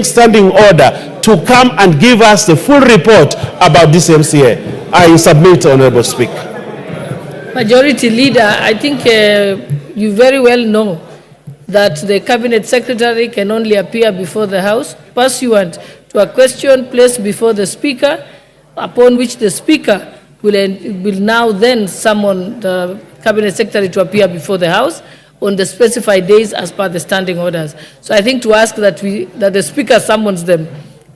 standing order to come and give us the full report about this MCA. I submit, Honorable Speaker. Majority Leader, I think you very well know that the Cabinet Secretary can only appear before the House pursuant to a question placed before the Speaker, upon which the Speaker will now then summon the Cabinet Secretary to appear before the House on the specified days as per the standing orders. So I think to ask that the Speaker summons them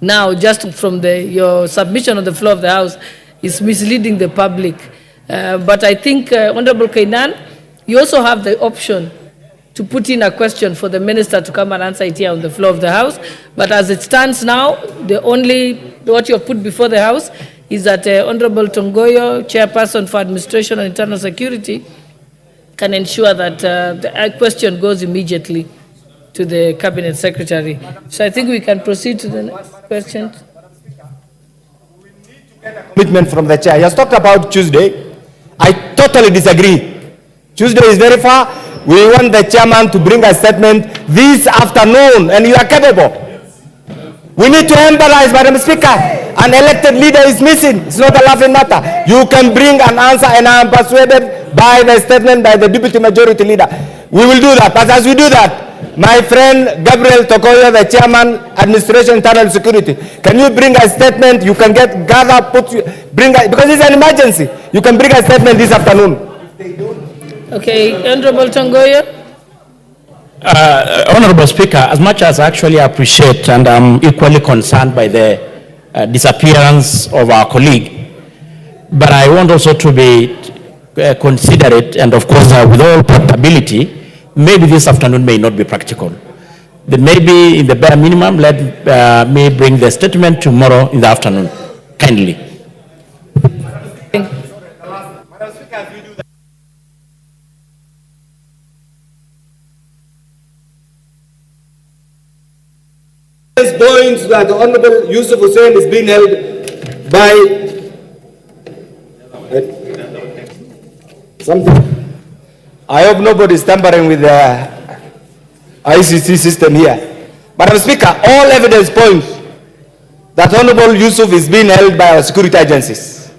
now just from your submission on the floor of the House is misleading the public. But I think, Honorable Kainan, you also have the option to put in a question for the Minister to come and answer it here on the floor of the House. But as it stands now, what you have put before the House is that Honorable Tongoyo, Chairperson for Administration and Internal Security, can ensure that the question goes immediately to the Cabinet Secretary. So I think we can proceed to the next question. Commitment from the chair. He has talked about Tuesday. I totally disagree. Tuesday is very far. We want the chairman to bring a statement this afternoon, and you are capable. We need to emphasize, Madam Speaker, an elected leader is missing. It's not a laughing matter. You can bring an answer, and I am persuaded by the statement by the Deputy Majority Leader. We will do that. But as we do that, my friend Gabriel Tokoyo, the Chairman, Administration Internal Security, can you bring a statement? You can because it's an emergency. You can bring a statement this afternoon. Okay, Honorable Tongoyo. Honorable Speaker, as much as I actually appreciate and I'm equally concerned by the disappearance of our colleague, but I want also to be considerate and of course with all portability, maybe this afternoon may not be practical. Then maybe in the bare minimum, let me bring the statement tomorrow in the afternoon, kindly. Points that the Honorable Yusuf Hussein is being held by something. I hope nobody is tampering with the ICC system here. Madam Speaker, all evidence points that Honorable Yusuf is being held by our security agencies.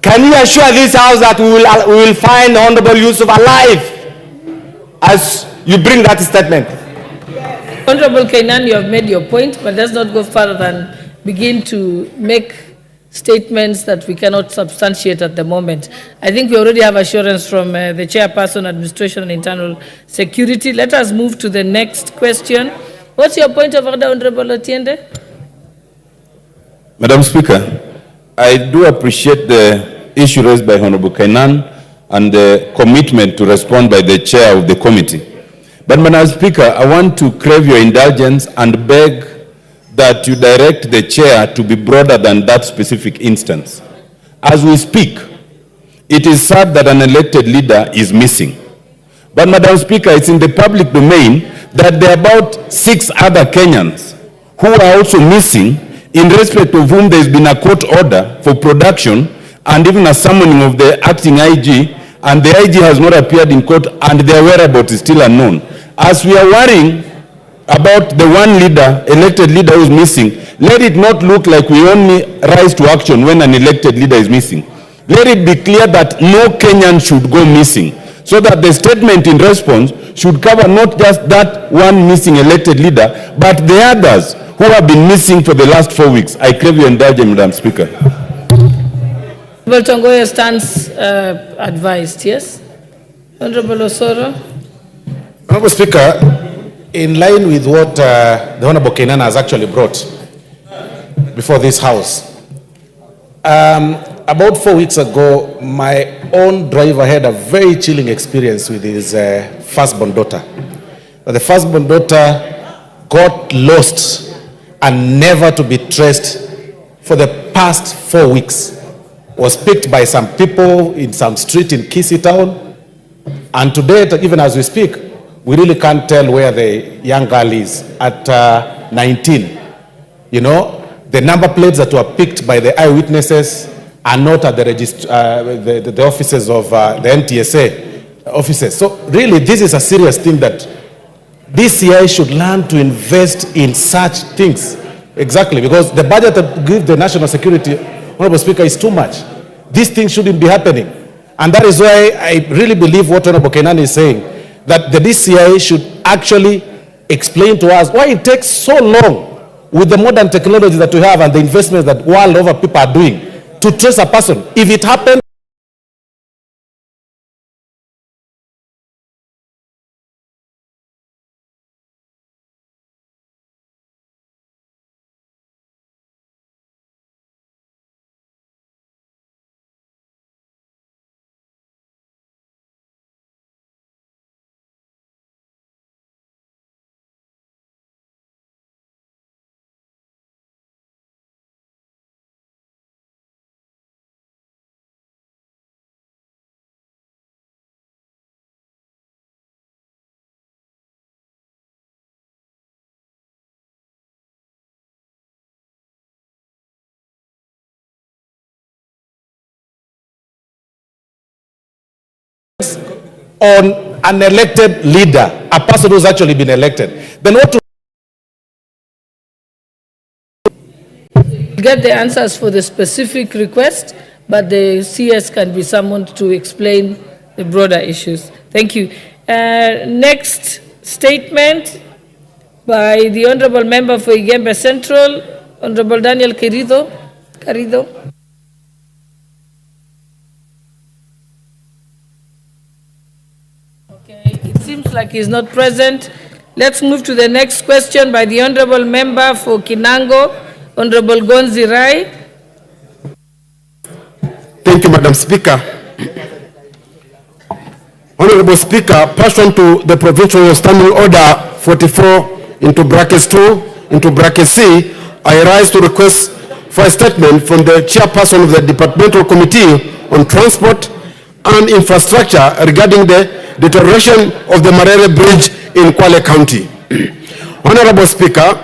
Can you assure this House that we will find Honorable Yusuf alive as you bring that statement? Honorable Kainan, you have made your point, but let's not go further than begin to make statements that we cannot substantiate at the moment. I think we already have assurance from the Chairperson, Administration and Internal Security. Let us move to the next question. What's your point of order, Honorable Otiende? Madam Speaker, I do appreciate the issue raised by Honorable Kainan and the commitment to respond by the Chair of the committee. But Madam Speaker, I want to crave your indulgence and beg that you direct the chair to be broader than that specific instance. As we speak, it is sad that an elected leader is missing. But Madam Speaker, it's in the public domain that there are about 6 other Kenyans who are also missing, in respect of whom there has been a court order for production and even a summoning of the acting IG, and the IG has not appeared in court and their whereabouts is still unknown. As we are worrying about the one leader, elected leader who is missing, let it not look like we only rise to action when an elected leader is missing. Let it be clear that no Kenyan should go missing, so that the statement in response should cover not just that one missing elected leader, but the others who have been missing for the last 4 weeks. I crave your indulgence, Madam Speaker. Honorable Tongoyo stands advised, yes? Honorable Osoro. Honorable Speaker, in line with what the Honorable Kenan has actually brought before this House, about 4 weeks ago, my own driver had a very chilling experience with his firstborn daughter. The firstborn daughter got lost and never to be traced for the past 4 weeks. Was picked by some people in some street in Kisii town, and today, even as we speak, we really can't tell where the young girl is at 19. You know, the number plates that were picked by the eyewitnesses are not at the offices of the NTSA offices. So really, this is a serious thing that DCI should learn to invest in such things. Exactly, because the budget that gives the national security, Honorable Speaker, is too much. These things shouldn't be happening. And that is why I really believe what Honorable Kenan is saying, that the DCI should actually explain to us why it takes so long with the modern technology that we have and the investments that world over people are doing to trace a person. If it happens, on an elected leader, a person who's actually been elected, then what to get the answers for the specific request, but the CS can be summoned to explain the broader issues. Thank you. Next statement by the Honorable Member for Igembe Central, Honorable Daniel Carido. It seems like he's not present. Let's move to the next question by the Honorable Member for Kinango, Honorable Gonzi Rai. Thank you, Madam Speaker. Honorable Speaker, pursuant to the Provincial Standing Order 44 into brackets 2 into bracket C, I rise to request for a statement from the chairperson of the Departmental Committee on Transport and Infrastructure regarding the deterioration of the Marere Bridge in Kwale County. Honorable Speaker,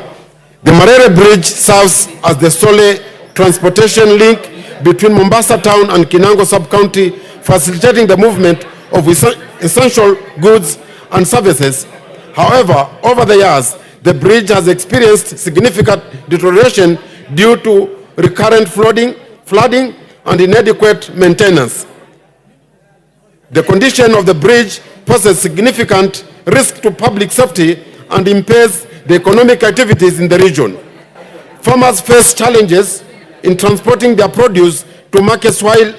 the Marere Bridge serves as the sole transportation link between Mombasa Town and Kinango Sub-County, facilitating the movement of essential goods and services. However, over the years, the bridge has experienced significant deterioration due to recurrent flooding and inadequate maintenance. The condition of the bridge poses significant risk to public safety and impairs the economic activities in the region. Farmers face challenges in transporting their produce to markets, while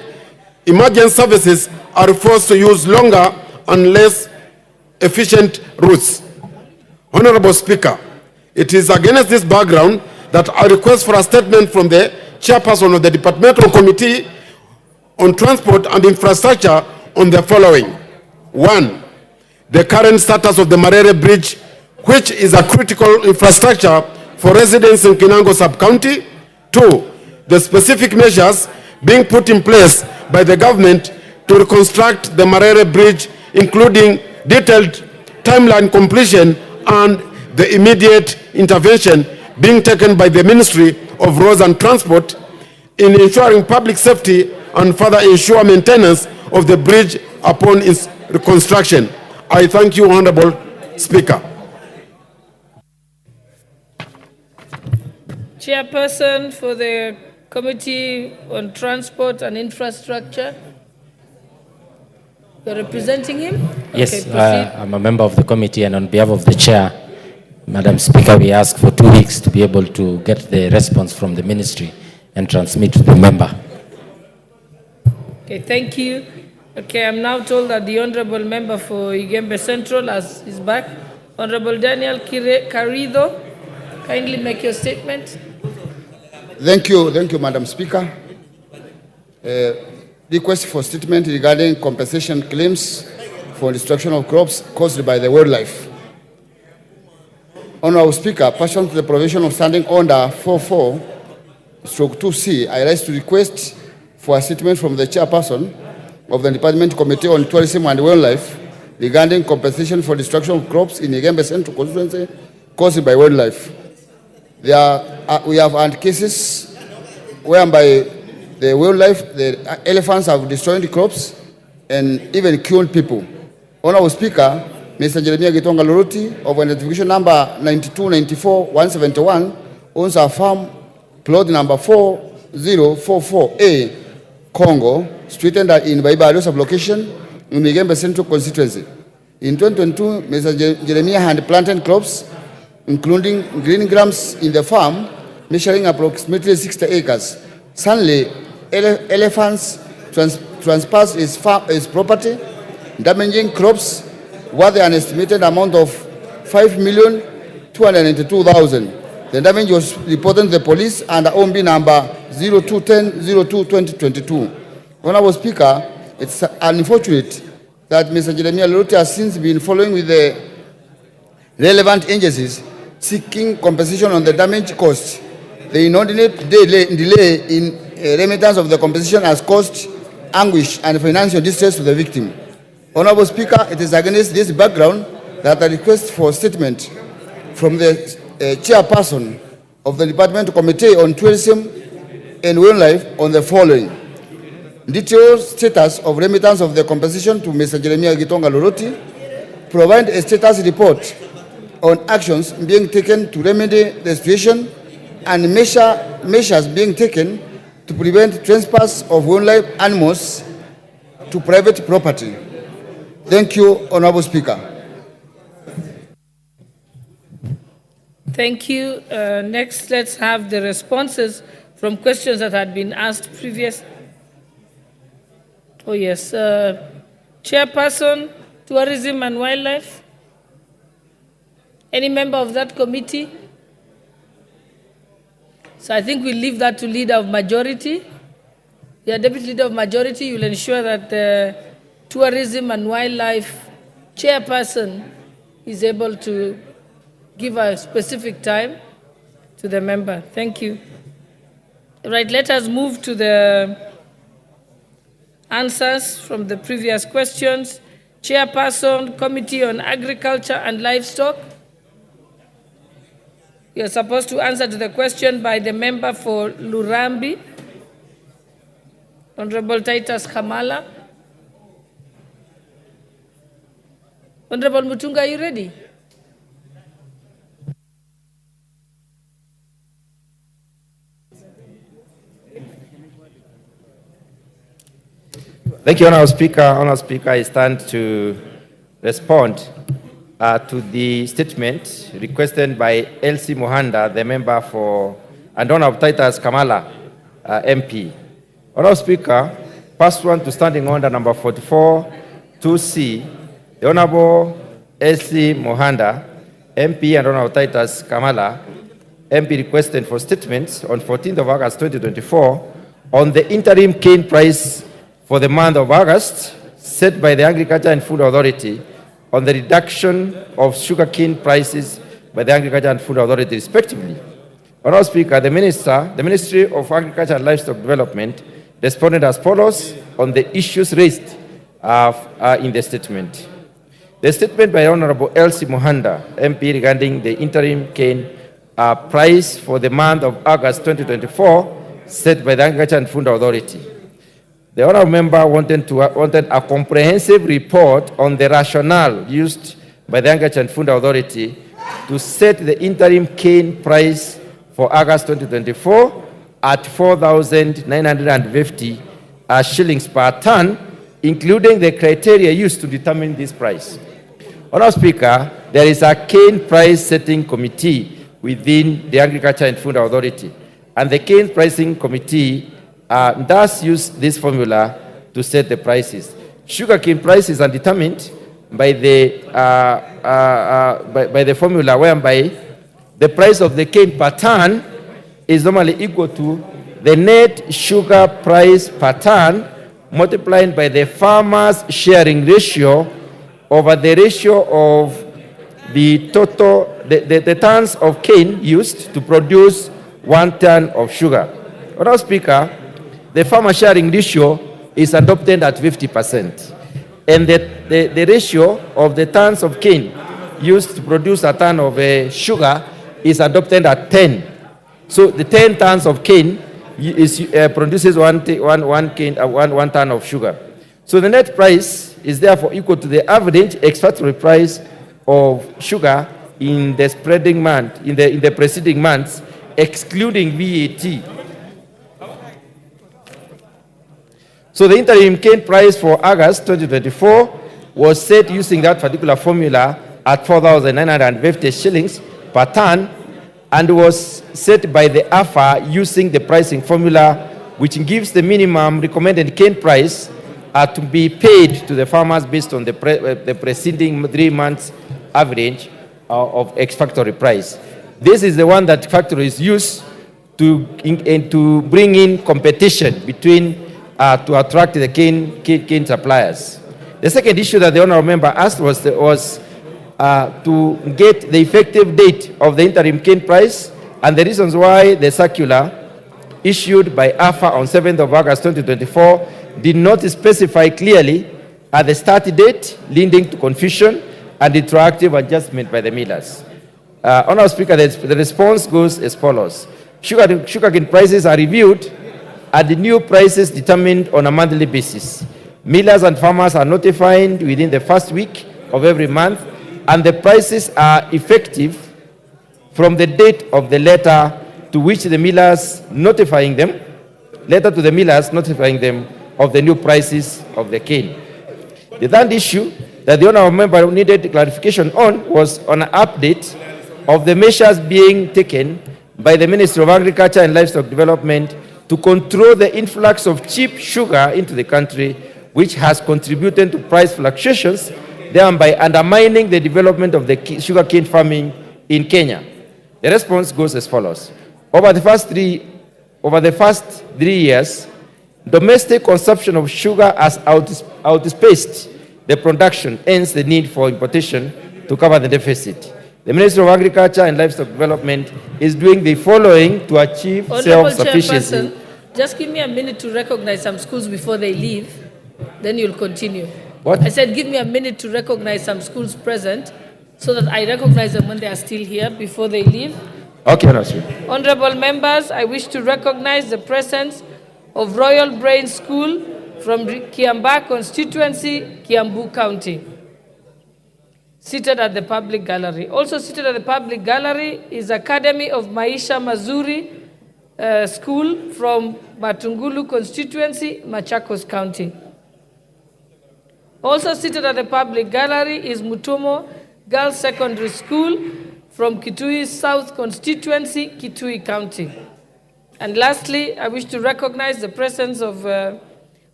emergency services are forced to use longer and less efficient routes. Honorable Speaker, it is against this background that I request for a statement from the chairperson of the Departmental Committee on Transport and Infrastructure on the following. 1. The current status of the Marere Bridge, which is a critical infrastructure for residents in Kinango Sub-County. 2. The specific measures being put in place by the government to reconstruct the Marere Bridge, including detailed timeline completion and the immediate intervention being taken by the Ministry of Roads and Transport in ensuring public safety and further ensure maintenance of the bridge upon its reconstruction. I thank you, Honorable Speaker. Chairperson for the Committee on Transport and Infrastructure. You're representing him? Yes, okay, I'm a member of the committee, and on behalf of the chair, Madam Speaker, we ask for 2 weeks to be able to get the response from the ministry and transmit to the member. Okay, thank you. Okay, I'm now told that the Honorable Member for Igembe Central is back. Honorable Daniel Carido, kindly make your statement. Thank you, Madam Speaker. Request for statement regarding compensation claims for destruction of crops caused by the wildlife. Honorable Speaker, pursuant to the provision of Standing Order 44/2C, I rise to request for a statement from the chairperson of the Department Committee on Tourism and Wildlife regarding compensation for destruction of crops in Igembe Central constituency caused by wildlife. We have had cases whereby the wildlife, the elephants have destroyed the crops and even killed people. Honorable Speaker, Mr. Jeremiah Gitonga Loroti of identification number 9294-171 owns a farm plot number 4044A, Congo, situated in Baibario sublocation in Migembe Central Constituency. In 2022, Mr. Jeremiah had planted crops, including green grams in the farm, measuring approximately 60 acres. Suddenly, elephants trespassed his property, damaging crops worth an estimated amount of 5,292,000. The damage was reported to the police under OMB number 0210-02-2022. Honorable Speaker, it's unfortunate that Mr. Jeremiah Loroti has since been following with the relevant agencies seeking compensation on the damage caused. The inordinate delay in remittance of the compensation has caused anguish and financial distress to the victim. Honorable Speaker, it is against this background that I request for statement from the chairperson of the Department Committee on Tourism and Wildlife on the following: detailed status of remittance of the compensation to Mr. Jeremiah Gitonga Loroti, provide a status report on actions being taken to remedy the situation and measures being taken to prevent trespass of wildlife animals to private property. Thank you, Honorable Speaker. Thank you. Next, let's have the responses from questions that had been asked previous. Oh yes, Chairperson, Tourism and Wildlife. Any member of that committee? So I think we'll leave that to Leader of Majority. The Deputy Leader of Majority, you'll ensure that the Tourism and Wildlife Chairperson is able to give a specific time to the member. Thank you. Right, let us move to the answers from the previous questions. Chairperson, Committee on Agriculture and Livestock. You're supposed to answer to the question by the member for Lurambi, Honorable Titus Kamala. Honorable Mutunga, are you ready? Thank you, Honourable Speaker. Honourable Speaker, I stand to respond to the statement requested by Elsie Muhanda, the member for, and Honourable Titus Kamala, MP. Honourable Speaker, pursuant to standing order number 44, 2C, the Honourable Elsie Muhanda, MP, and Honourable Titus Kamala, MP, requested for statements on 14th of August 2024 on the interim cane price for the month of August set by the Agriculture and Food Authority on the reduction of sugarcane prices by the Agriculture and Food Authority, respectively. Honourable Speaker, the Ministry of Agriculture and Livestock Development responded as follows on the issues raised in the statement. The statement by Honourable Elsie Muhanda, MP, regarding the interim cane price for the month of August 2024 set by the Agriculture and Food Authority. The honourable member wanted a comprehensive report on the rationale used by the Agriculture and Food Authority to set the interim cane price for August 2024 at 4,950 shillings per ton, including the criteria used to determine this price. Honourable Speaker, there is a cane price setting committee within the Agriculture and Food Authority, and the cane pricing committee does use this formula to set the prices. Sugarcane prices are determined by the formula whereby the price of the cane per ton is normally equal to the net sugar price per ton multiplied by the farmer's sharing ratio over the ratio of the total, the tons of cane used to produce 1 ton of sugar. Honourable Speaker, the farmer sharing ratio is adopted at 50%, and the ratio of the tons of cane used to produce a ton of sugar is adopted at 10. So the 10 tons of cane produces one ton of sugar. So the net price is therefore equal to the average ex-factory price of sugar in the spreading month, in the preceding months, excluding VAT. So the interim cane price for August 2024 was set using that particular formula at 4,950 shillings per ton, and was set by the AFA using the pricing formula, which gives the minimum recommended cane price to be paid to the farmers based on the preceding 3 months average of ex-factory price. This is the one that factories use to bring in competition between to attract the cane suppliers. The second issue that the honourable member asked was to get the effective date of the interim cane price and the reasons why the circular issued by AFA on 7th of August 2024 did not specify clearly at the start date, leading to confusion and retroactive adjustment by the millers. Honourable Speaker, the response goes as follows. Sugarcane prices are reviewed and the new prices determined on a monthly basis. Millers and farmers are notified within the first week of every month, and the prices are effective from the date of the letter to which the millers notifying them, letter to the millers notifying them of the new prices of the cane. The third issue that the honourable member needed clarification on was on an update of the measures being taken by the Ministry of Agriculture and Livestock Development to control the influx of cheap sugar into the country, which has contributed to price fluctuations, thereby undermining the development of the sugarcane farming in Kenya. The response goes as follows. Over the first 3 years, domestic consumption of sugar has outpaced the production, hence the need for importation to cover the deficit. The Ministry of Agriculture and Livestock Development is doing the following to achieve self-sufficiency. Chairperson, just give me a minute to recognize some schools before they leave, then you'll continue. What? I said give me a minute to recognize some schools present so that I recognize them when they are still here before they leave. Okay, Honourable. Honorable members, I wish to recognize the presence of Royal Brain School from Kiambaa constituency, Kiambu County, seated at the public gallery. Also seated at the public gallery is Academy of Maisha Mazuri School from Matungulu constituency, Machakos County. Also seated at the public gallery is Mutomo Girls Secondary School from Kitui South constituency, Kitui County. And lastly, I wish to recognize the presence of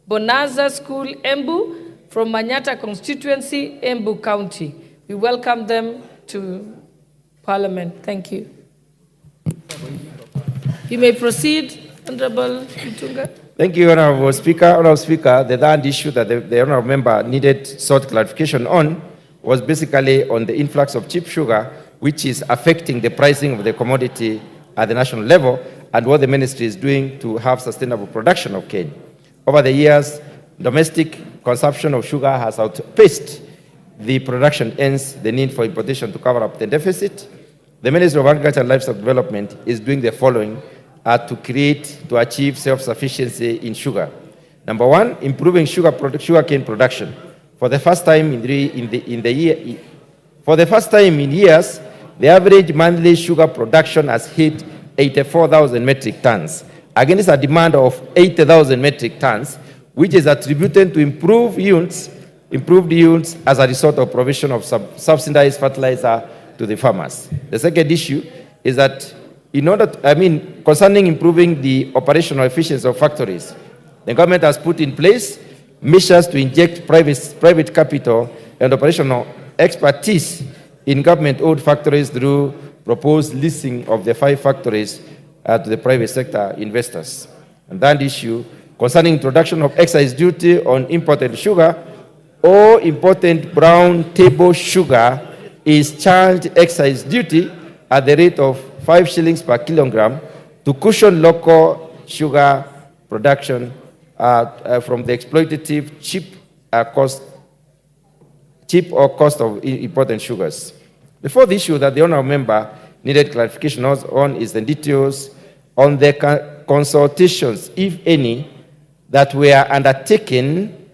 Bonanza School, Embu, from Manyata constituency, Embu County. We welcome them to Parliament. Thank you. You may proceed, Honorable Mutunga. Thank you, Honourable Speaker. Honourable Speaker, the third issue that the Honourable Member sought clarification on was basically on the influx of cheap sugar, which is affecting the pricing of the commodity at the national level, and what the ministry is doing to have sustainable production of cane. Over the years, domestic consumption of sugar has outpaced the production, hence the need for importation to cover up the deficit. The Ministry of Agriculture and Livestock Development is doing the following to achieve self-sufficiency in sugar. Number one, improving sugarcane production. For the first time in years, the average monthly sugar production has hit 84,000 metric tons, against a demand of 80,000 metric tons, which is attributed to improved yields as a result of provision of subsidized fertilizer to the farmers. The second issue is that concerning improving the operational efficiency of factories, the government has put in place measures to inject private capital and operational expertise in government-owned factories through proposed leasing of the 5 factories to the private sector investors. And that issue concerning introduction of excise duty on imported sugar or imported brown table sugar is charged excise duty at the rate of 5 shillings per kilogram to cushion local sugar production from the exploitative cheap cost of imported sugars. The fourth issue that the honourable member needed clarification on is the details on the consultations, if any, that were undertaken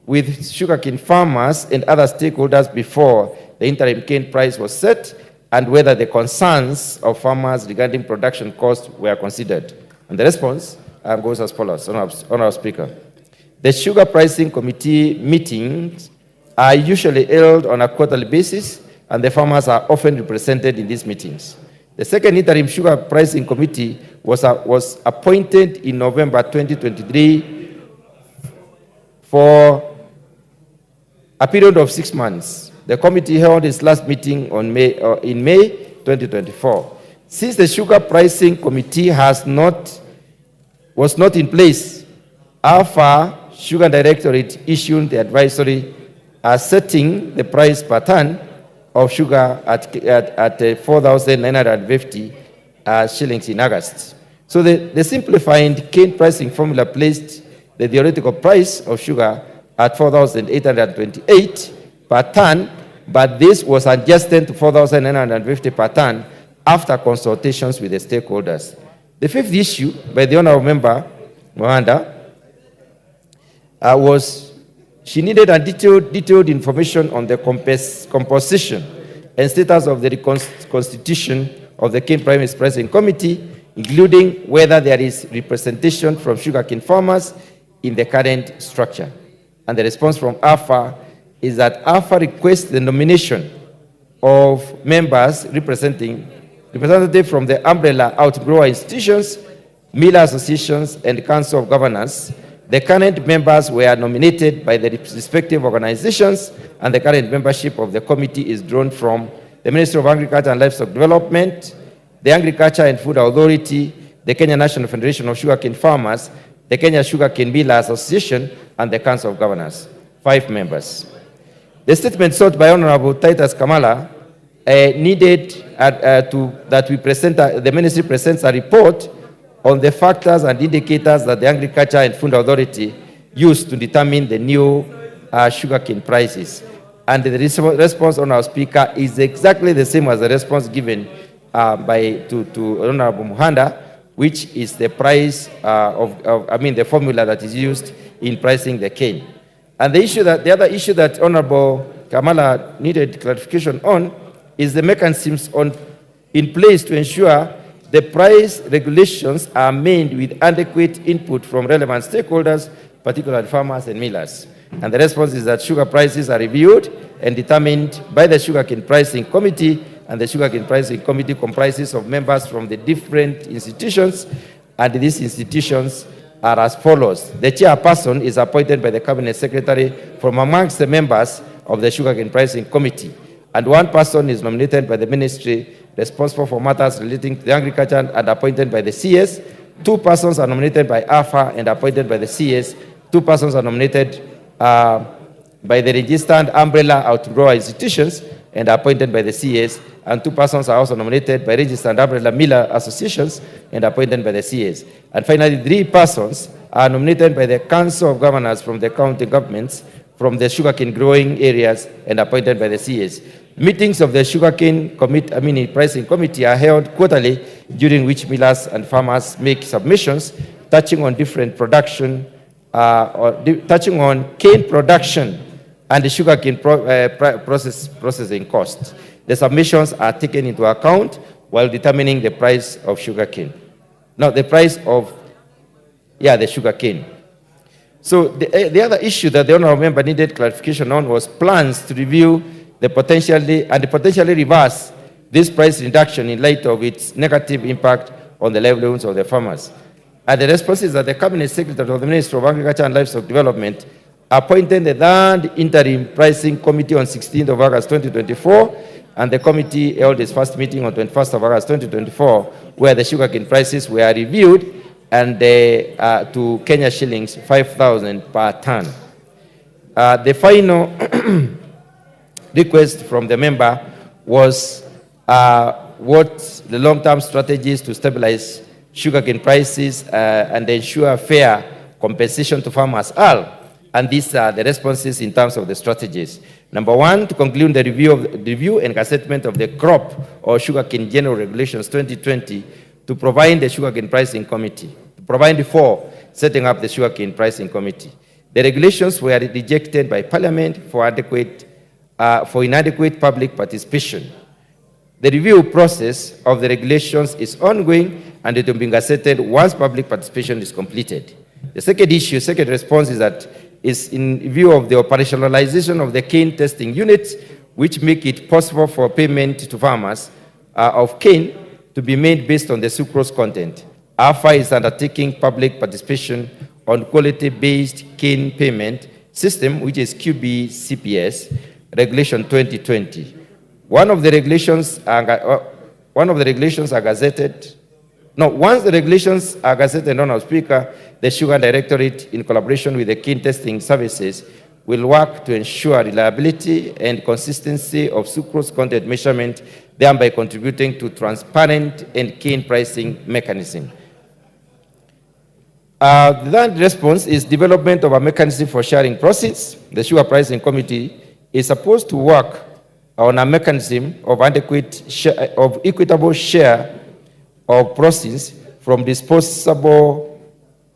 with sugarcane farmers and other stakeholders before the interim cane price was set, and whether the concerns of farmers regarding production costs were considered. And the response goes as follows, Honourable Speaker. The Sugar Pricing Committee meetings are usually held on a quarterly basis, and the farmers are often represented in these meetings. The second interim Sugar Pricing Committee was appointed in November 2023 for a period of 6 months. The committee held its last meeting in May 2024. Since the Sugar Pricing Committee was not in place, AFA Sugar Directorate issued the advisory setting the price per ton of sugar at 4,950 shillings in August. So the simplified cane pricing formula placed the theoretical price of sugar at 4,828 per ton, but this was adjusted to 4,950 per ton after consultations with the stakeholders. The fifth issue by the Honourable Member, Mohanda, was she needed a detailed information on the composition and status of the constitution of the Cane Pricing Committee, including whether there is representation from sugarcane farmers in the current structure. And the response from AFA is that AFA requests the nomination of members representative from the umbrella outgrower institutions, miller associations, and council of governors. The current members were nominated by the respective organizations, and the current membership of the committee is drawn from the Ministry of Agriculture and Livestock Development, the Agriculture and Food Authority, the Kenya National Federation of Sugarcane Farmers, the Kenya Sugarcane Miller Association, and the Council of Governors. 5 members. The statement sought by Honorable Titus Kamala needed the Ministry presents a report on the factors and indicators that the Agriculture and Food Authority used to determine the new sugarcane prices. And the response, Honourable Speaker, is exactly the same as the response given to Honourable Mohanda, which is the price the formula that is used in pricing the cane. And the other issue that Honourable Kamala needed clarification on is the mechanisms in place to ensure the price regulations are made with adequate input from relevant stakeholders, particularly farmers and millers. And the response is that sugar prices are reviewed and determined by the Sugarcane Pricing Committee, and the Sugarcane Pricing Committee comprises of members from the different institutions, and these institutions are as follows. The chairperson is appointed by the Cabinet Secretary from amongst the members of the Sugarcane Pricing Committee, and one person is nominated by the Ministry responsible for matters relating to the agriculture and appointed by the CS. 2 persons are nominated by AFA and appointed by the CS. 2 persons are nominated by the registered umbrella outgrower institutions and appointed by the CS, and 2 persons are also nominated by registered umbrella miller associations and appointed by the CS. And finally, 3 persons are nominated by the Council of Governors from the county governments from the sugarcane growing areas and appointed by the CS. Meetings of the Sugarcane Pricing Committee are held quarterly, during which millers and farmers make submissions touching on different production, touching on cane production and the sugarcane processing costs. The submissions are taken into account while determining the price of sugarcane. Now, the price of the sugarcane. So the other issue that the honourable member needed clarification on was plans to review the potentially reverse this price reduction in light of its negative impact on the livelihoods of the farmers. And the response is that the Cabinet Secretary of the Ministry of Agriculture and Livestock Development appointed the 3rd Interim Pricing Committee on 16th of August 2024, and the committee held its first meeting on 21st of August 2024, where the sugarcane prices were reviewed and to Kenya shillings 5,000 per ton. The final request from the member was what the long-term strategies to stabilize sugarcane prices and ensure fair compensation to farmers are. And these are the responses in terms of the strategies. Number 1, to conclude the review and assessment of the crop or sugarcane general regulations 2020 to provide the Sugarcane Pricing Committee. To provide 4, setting up the Sugarcane Pricing Committee. The regulations were rejected by Parliament for inadequate public participation. The review process of the regulations is ongoing and it will be gazetted once public participation is completed. The second response is in view of the operationalization of the cane testing units, which make it possible for payment to farmers of cane to be made based on the sucrose content. AFA is undertaking public participation on quality-based cane payment system, which is QB-CPS, Regulation 2020. Once the regulations are gazetted, Honourable Speaker, the Sugar Directorate, in collaboration with the cane testing services, will work to ensure reliability and consistency of sucrose content measurement, thereby contributing to transparent and cane pricing mechanism. The third response is development of a mechanism for sharing proceeds. The Sugar Pricing Committee is supposed to work on a mechanism of equitable share of proceeds from disposable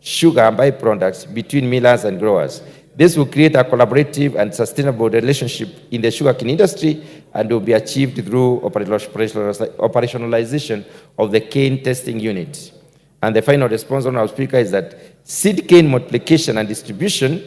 sugar byproducts between millers and growers. This will create a collaborative and sustainable relationship in the sugarcane industry and will be achieved through operationalization of the cane testing unit. And the final response, Honourable Speaker, is that seed cane multiplication and distribution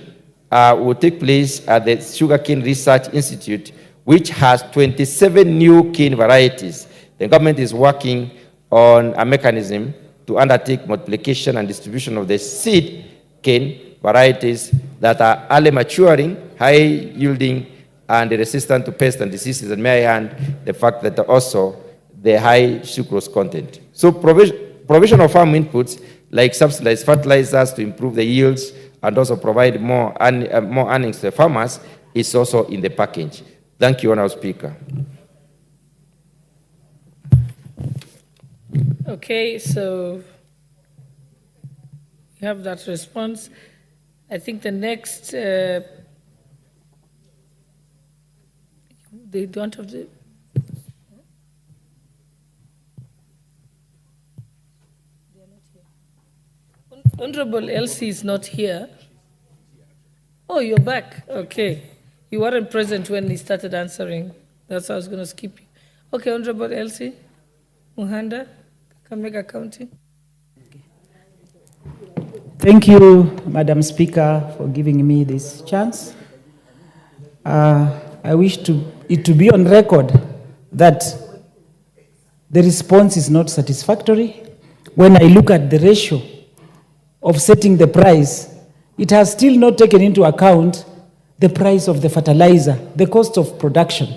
will take place at the Sugarcane Research Institute, which has 27 new cane varieties. The government is working on a mechanism to undertake multiplication and distribution of the seed cane varieties that are early maturing, high yielding, and resistant to pests and diseases, and may I add the fact that also the high sucrose content. So provision of farm inputs like subsidized fertilizers to improve the yields and also provide more earnings to the farmers is also in the package. Thank you, Honourable Speaker. Okay, so you have that response. I think the next, they don't have the, Honorable Elsie is not here. Oh, you're back. Okay. You weren't present when he started answering. That's why I was going to skip you. Okay, Honorable Elsie Muhanda, Kakamega County. Thank you, Madam Speaker, for giving me this chance. I wish it to be on record that the response is not satisfactory. When I look at the ratio of setting the price, it has still not taken into account the price of the fertilizer, the cost of production.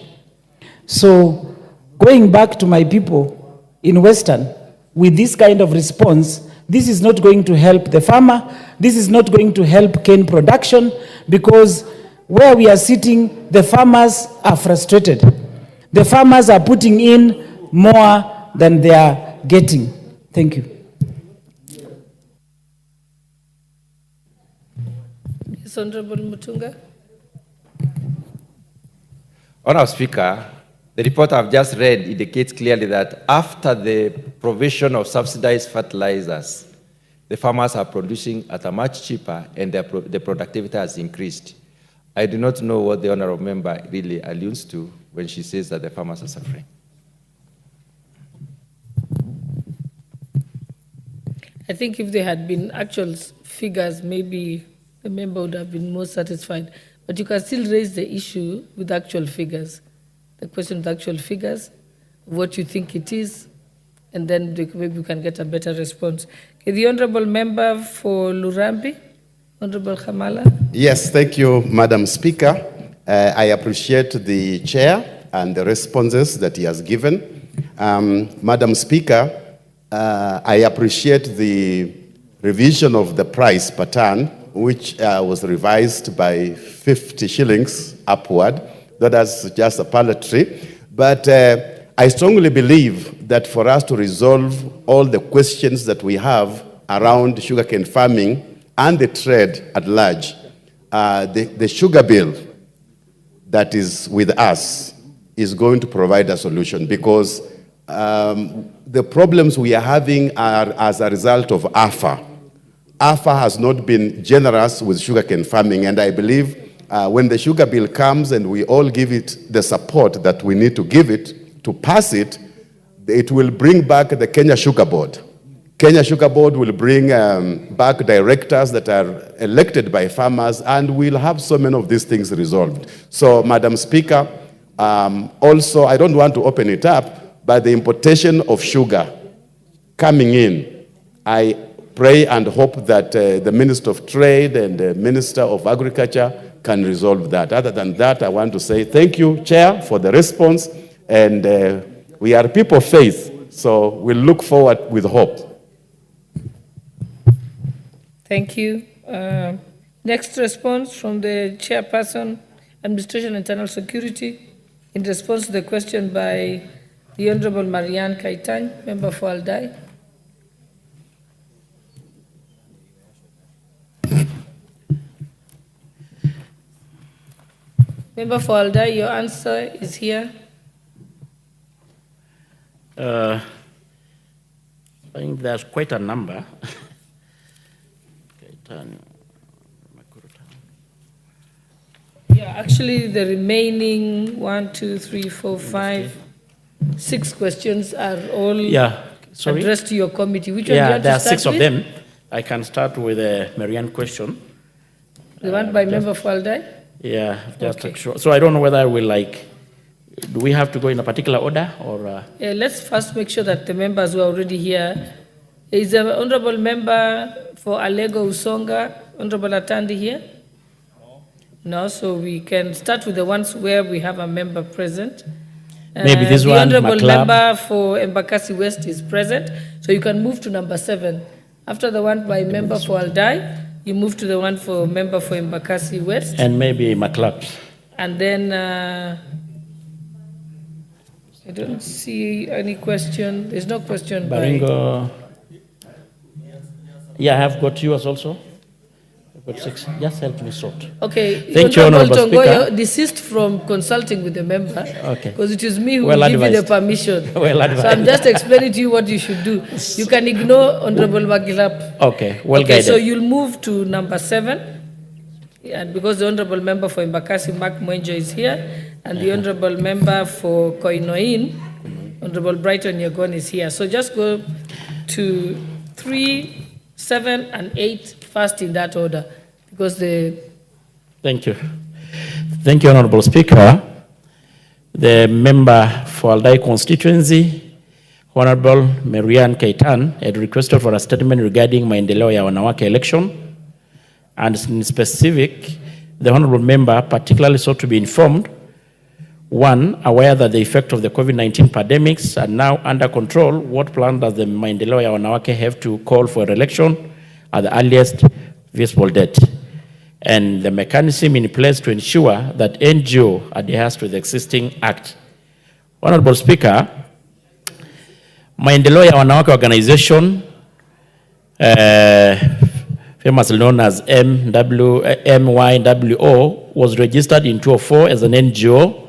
So going back to my people in Western, with this kind of response, this is not going to help the farmer, this is not going to help cane production, because where we are sitting, the farmers are frustrated. The farmers are putting in more than they are getting. Thank you. Yes, Honorable Mutunga. Honourable Speaker, the report I've just read indicates clearly that after the provision of subsidized fertilizers, the farmers are producing at a much cheaper and the productivity has increased. I do not know what the honourable member really alludes to when she says that the farmers are suffering. I think if there had been actual figures, maybe the member would have been more satisfied. But you can still raise the issue with actual figures. The question with actual figures, what you think it is, and then maybe we can get a better response. Okay, the Honourable Member for Lurambi, Honourable Khamala. Yes, thank you, Madam Speaker. I appreciate the chair and the responses that he has given. Madam Speaker, I appreciate the revision of the price per ton, which was revised by 50 shillings upward. That is just a palliatory. But I strongly believe that for us to resolve all the questions that we have around sugarcane farming and the trade at large, the sugar bill that is with us is going to provide a solution, because the problems we are having are as a result of AFA, AFA has not been generous with sugarcane farming, and I believe when the sugar bill comes and we all give it the support that we need to give it, to pass it, it will bring back the Kenya Sugar Board. Kenya Sugar Board will bring back directors that are elected by farmers, and we'll have so many of these things resolved. So, Madam Speaker, also, I don't want to open it up, but the importation of sugar coming in, I pray and hope that the Minister of Trade and the Minister of Agriculture can resolve that. Other than that, I want to say thank you, Chair, for the response, and we are people of faith, so we'll look forward with hope. Thank you. Next response from the Chairperson, Administration and Internal Security, in response to the question by the Honorable Marianne Kaitan, Member for Aldai. Member for Aldai, your answer is here. I think there's quite a number. Yeah, actually, the remaining 1, 2, 3, 4, 5, 6 questions are all addressed to your committee. Which one do you want there to are start 6 with? of them. I can start with the Marianne question. The one by Member for Aldai? Yeah, just Okay. sure. So I don't know whether I will do we have to go in a particular order or? Yeah, let's first make sure that the members who are already here. Is the Honorable Member for Alego Usonga, Honorable Atandi here? No, so we can start with the ones where we have a member present. Maybe this the one, Honorable Maclab. Member for Embakasi West is present, so you can move to number 7. After the one by Member for Aldai, you move to the one for Member for Embakasi West. And maybe McLeod. And then I don't see any question. There's no question Baringo. Yeah, I have got yours also. I've got 6. Just help me sort. Okay. Thank you, Honorable Speaker. Desist from consulting with the member. Okay. Because it is me who Well will give you the advised. permission. Well advised. So I'm just explaining to you what you should do. You can ignore Honorable Magilap. Okay, well Okay, guided. so you'll move to number 7. And because the Honorable Member for Embakasi, Mark Mwenjo, is here, and the Honorable Member for Koinoin, Honorable Brighton Yagon, is here. So just go to 3, 7, and 8 first in that order, because Thank you. Thank you, Honorable Speaker. The member for Aldai constituency, Honorable Marianne Kaitan, had requested for a statement regarding maendeleo ya wanawake election, and in specific, the Honorable member particularly sought to be informed, 1, aware that the effect of the COVID-19 pandemics are now under control, what plan does the maendeleo ya wanawake have to call for election at the earliest visible date, and the mechanism in place to ensure that NGO adheres to the existing act. Honorable Speaker, maendeleo ya wanawake organization, famously known as MYWO, was registered in 2004 as an NGO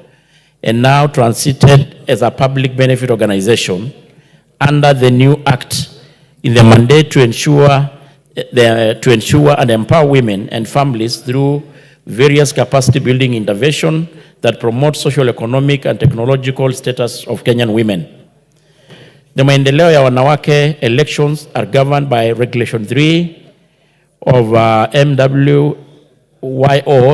and now transited as a public benefit organization under the new act in the mandate to ensure and empower women and families through various capacity building intervention that promote social, economic, and technological status of Kenyan women. The maendeleo ya wanawake elections are governed by Regulation 3 of MWYO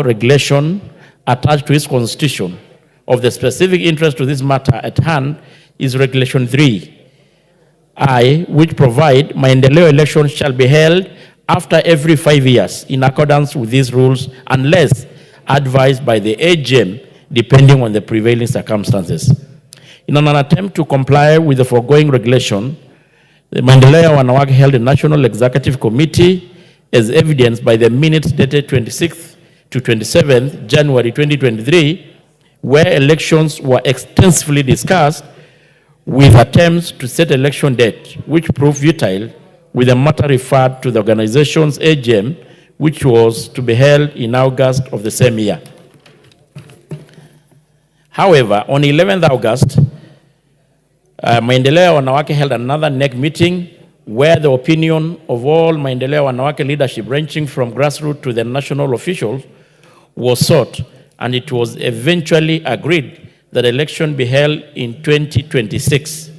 regulation attached to its constitution. Of the specific interest to this matter at hand is Regulation 3I, which provide maendeleo elections shall be held after every 5 years in accordance with these rules unless advised by the AGM depending on the prevailing circumstances. In an attempt to comply with the foregoing regulation, the maendeleo ya wanawake held a National Executive Committee as evidenced by the minutes dated 26th to 27th January 2023, where elections were extensively discussed with attempts to set election date, which proved futile, with the matter referred to the organization's AGM, which was to be held in August of the same year. However, on 11th August, maendeleo ya wanawake held another NEC meeting where the opinion of all Maendeleo Wanawake leadership, ranging from grassroots to the national officials, was sought, and it was eventually agreed that election be held in 2026.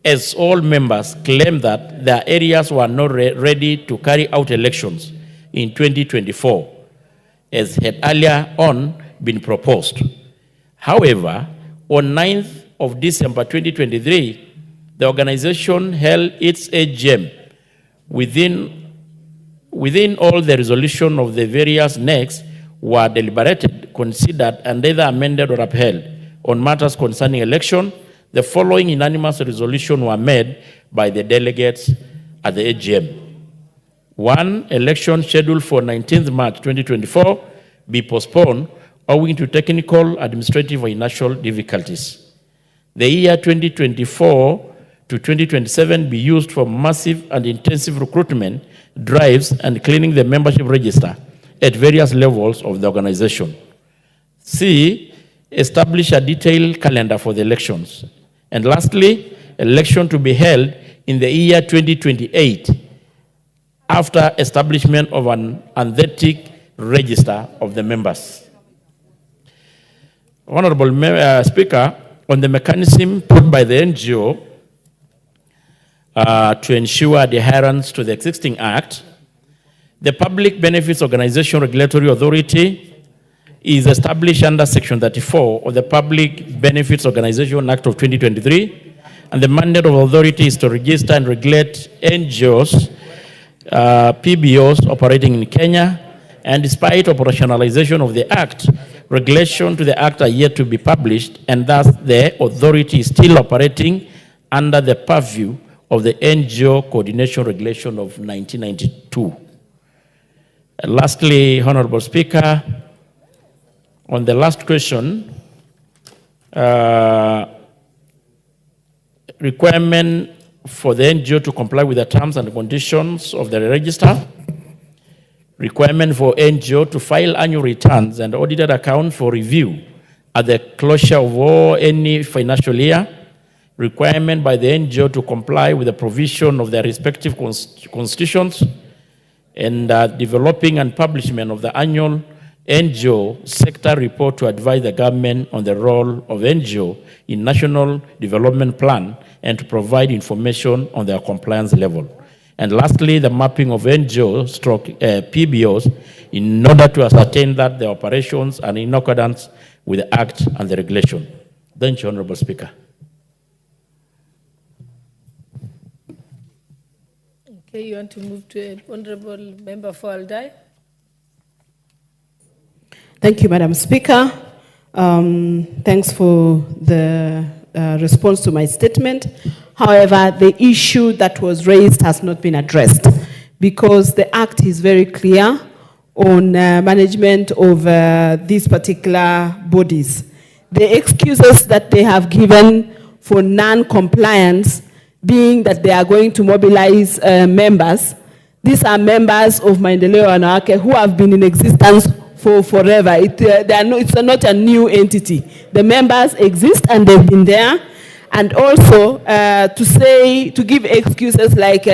As all members claim that their areas were not ready to carry out elections in 2024, as had earlier on been proposed. However, on 9th of December 2023, the organization held its AGM within all the resolution of the various NECs were deliberated, considered, and either amended or upheld on matters concerning election. The following unanimous resolution were made by the delegates at the AGM. 1, election scheduled for 19th March 2024 be postponed owing to technical, administrative, or financial difficulties. The year 2024 to 2027 be used for massive and intensive recruitment drives and cleaning the membership register at various levels of the organization. C, establish a detailed calendar for the elections. And lastly, election to be held in the year 2028 after establishment of an authentic register of the members. Honorable Speaker, on the mechanism put by the NGO to ensure adherence to the existing Act, the Public Benefits Organization Regulatory Authority is established under Section 34 of the Public Benefits Organization Act of 2023, and the mandate of the authority is to register and regulate NGOs, PBOs operating in Kenya, and despite operationalization of the Act, regulations to the Act are yet to be published, and thus the authority is still operating under the purview of the NGO Coordination Regulation of 1992. Lastly, Honorable Speaker, on the last question, requirement for the NGO to comply with the terms and conditions of the register, requirement for NGO to file annual returns and audited accounts for review at the closure of any financial year, requirement by the NGO to comply with the provision of their respective constitutions, and developing and publishment of the annual NGO sector report to advise the government on the role of NGO in national development plan and to provide information on their compliance level. And lastly, the mapping of NGO/PBOs in order to ascertain that the operations are in accordance with the Act and the regulation. Thank you, Honorable Speaker. Okay, you want to move to Honorable Member for Aldai? Thank you, Madam Speaker. Thanks for the response to my statement. However, the issue that was raised has not been addressed because the Act is very clear on management of these particular bodies. The excuses that they have given for non-compliance being that they are going to mobilize members. These are members of Maendeleo Wanawake who have been in existence for forever. It's not a new entity. The members exist and they've been there. And also to give excuses like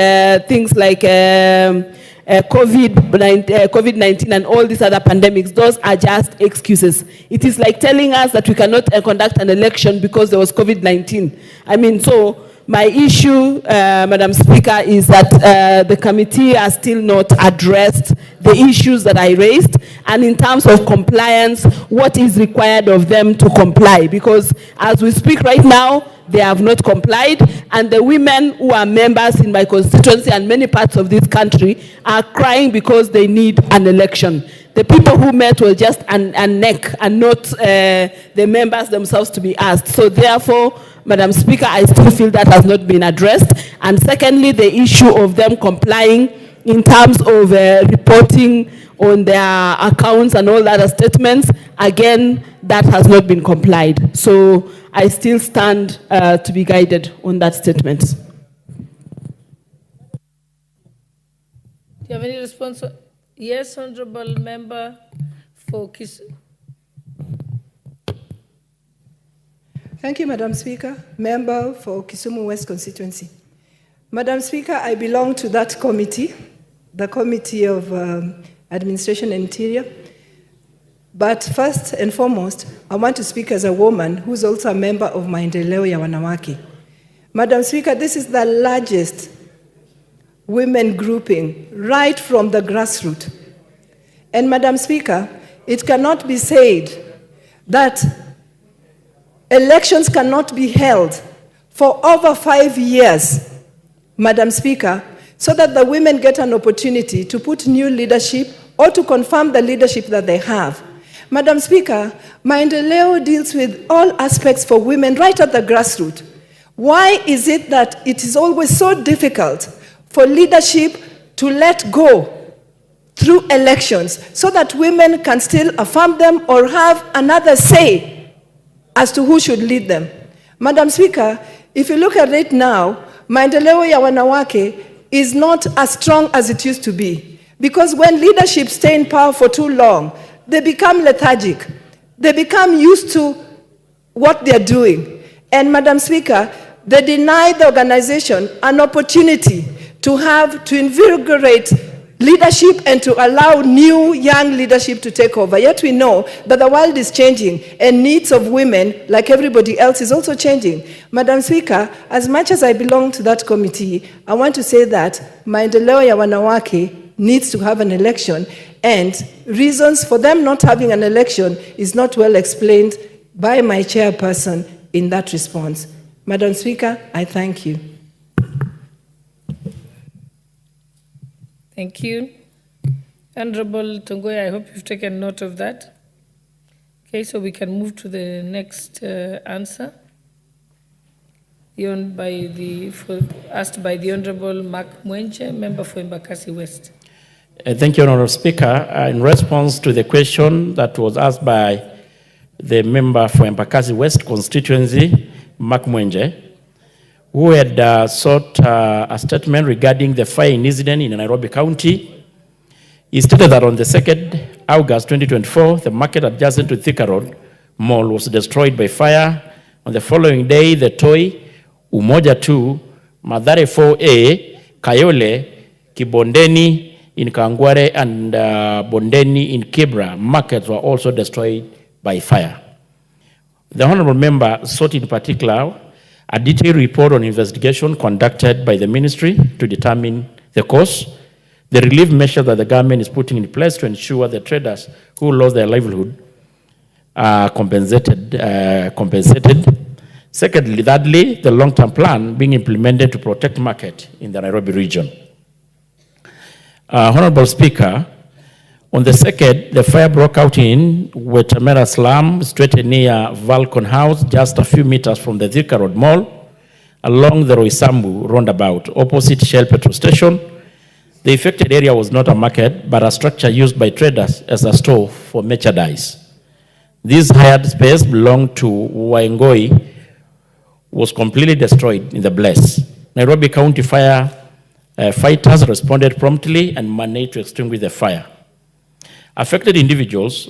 things like COVID-19 and all these other pandemics, those are just excuses. It is like telling us that we cannot conduct an election because there was COVID-19. I mean, so my issue, Madam Speaker, is that the committee has still not addressed the issues that I raised, and in terms of compliance, what is required of them to comply, because as we speak right now, they have not complied, and the women who are members in my constituency and many parts of this country are crying because they need an election. The people who met were just a neck and not the members themselves to be asked. So therefore, Madam Speaker, I still feel that has not been addressed. And secondly, the issue of them complying in terms of reporting on their accounts and all other statements, again, that has not been complied. So I still stand to be guided on that statement. Do you have any response? Yes, Honorable Member for Kisumu. Thank you, Madam Speaker. Member for Kisumu West constituency. Madam Speaker, I belong to that committee, the Committee of Administration and Interior. But first and foremost, I want to speak as a woman who's also a member of Maendeleo ya Wanawake. Madam Speaker, this is the largest women grouping right from the grassroots. And Madam Speaker, it cannot be said that elections cannot be held for over 5 years, Madam Speaker, so that the women get an opportunity to put new leadership or to confirm the leadership that they have. Madam Speaker, Maendeleo deals with all aspects for women right at the grassroots. Why is it that it is always so difficult for leadership to let go through elections so that women can still affirm them or have another say as to who should lead them? Madam Speaker, if you look at it now, Maendeleo ya Wanawake is not as strong as it used to be. Because when leadership stay in power for too long, they become lethargic. They become used to what they're doing. And Madam Speaker, they deny the organization an opportunity to invigorate leadership and to allow new young leadership to take over. Yet we know that the world is changing and needs of women, like everybody else, is also changing. Madam Speaker, as much as I belong to that committee, I want to say that Maendeleo ya Wanawake needs to have an election, and reasons for them not having an election is not well explained by my chairperson in that response. Madam Speaker, I thank you. Thank you. Honorable Tongoya, I hope you've taken note of that. Okay, so we can move to the next answer. Asked by the Honorable Makwiny, member for Embakasi West. Thank you, Honorable Speaker. In response to the question that was asked by the member for Embakasi West constituency, Makwiny, who had sought a statement regarding the fire incident in Nairobi County. He stated that on the 2nd August 2024, the market adjacent to Thika Road Mall was destroyed by fire. On the following day, the Toi, Umoja 2, Mathare 4A, Kayole, Kibondeni in Kangware, and Bondeni in Kibra markets were also destroyed by fire. The honorable member sought in particular a detailed report on investigation conducted by the ministry to determine the cause, the relief measure that the government is putting in place to ensure the traders who lost their livelihood are compensated. Secondly, thirdly, the long-term plan being implemented to protect market in the Nairobi region. Honorable Speaker, on the 2nd, the fire broke out in Wetamera slum, straight near Valcon House, just a few meters from the Thika Road Mall, along the Roysambu roundabout, opposite Shell Petrol Station. The affected area was not a market, but a structure used by traders as a store for merchandise. This hired space belonged to Waingoi, was completely destroyed in the blaze. Nairobi County fighters responded promptly and managed to extinguish the fire. Affected individuals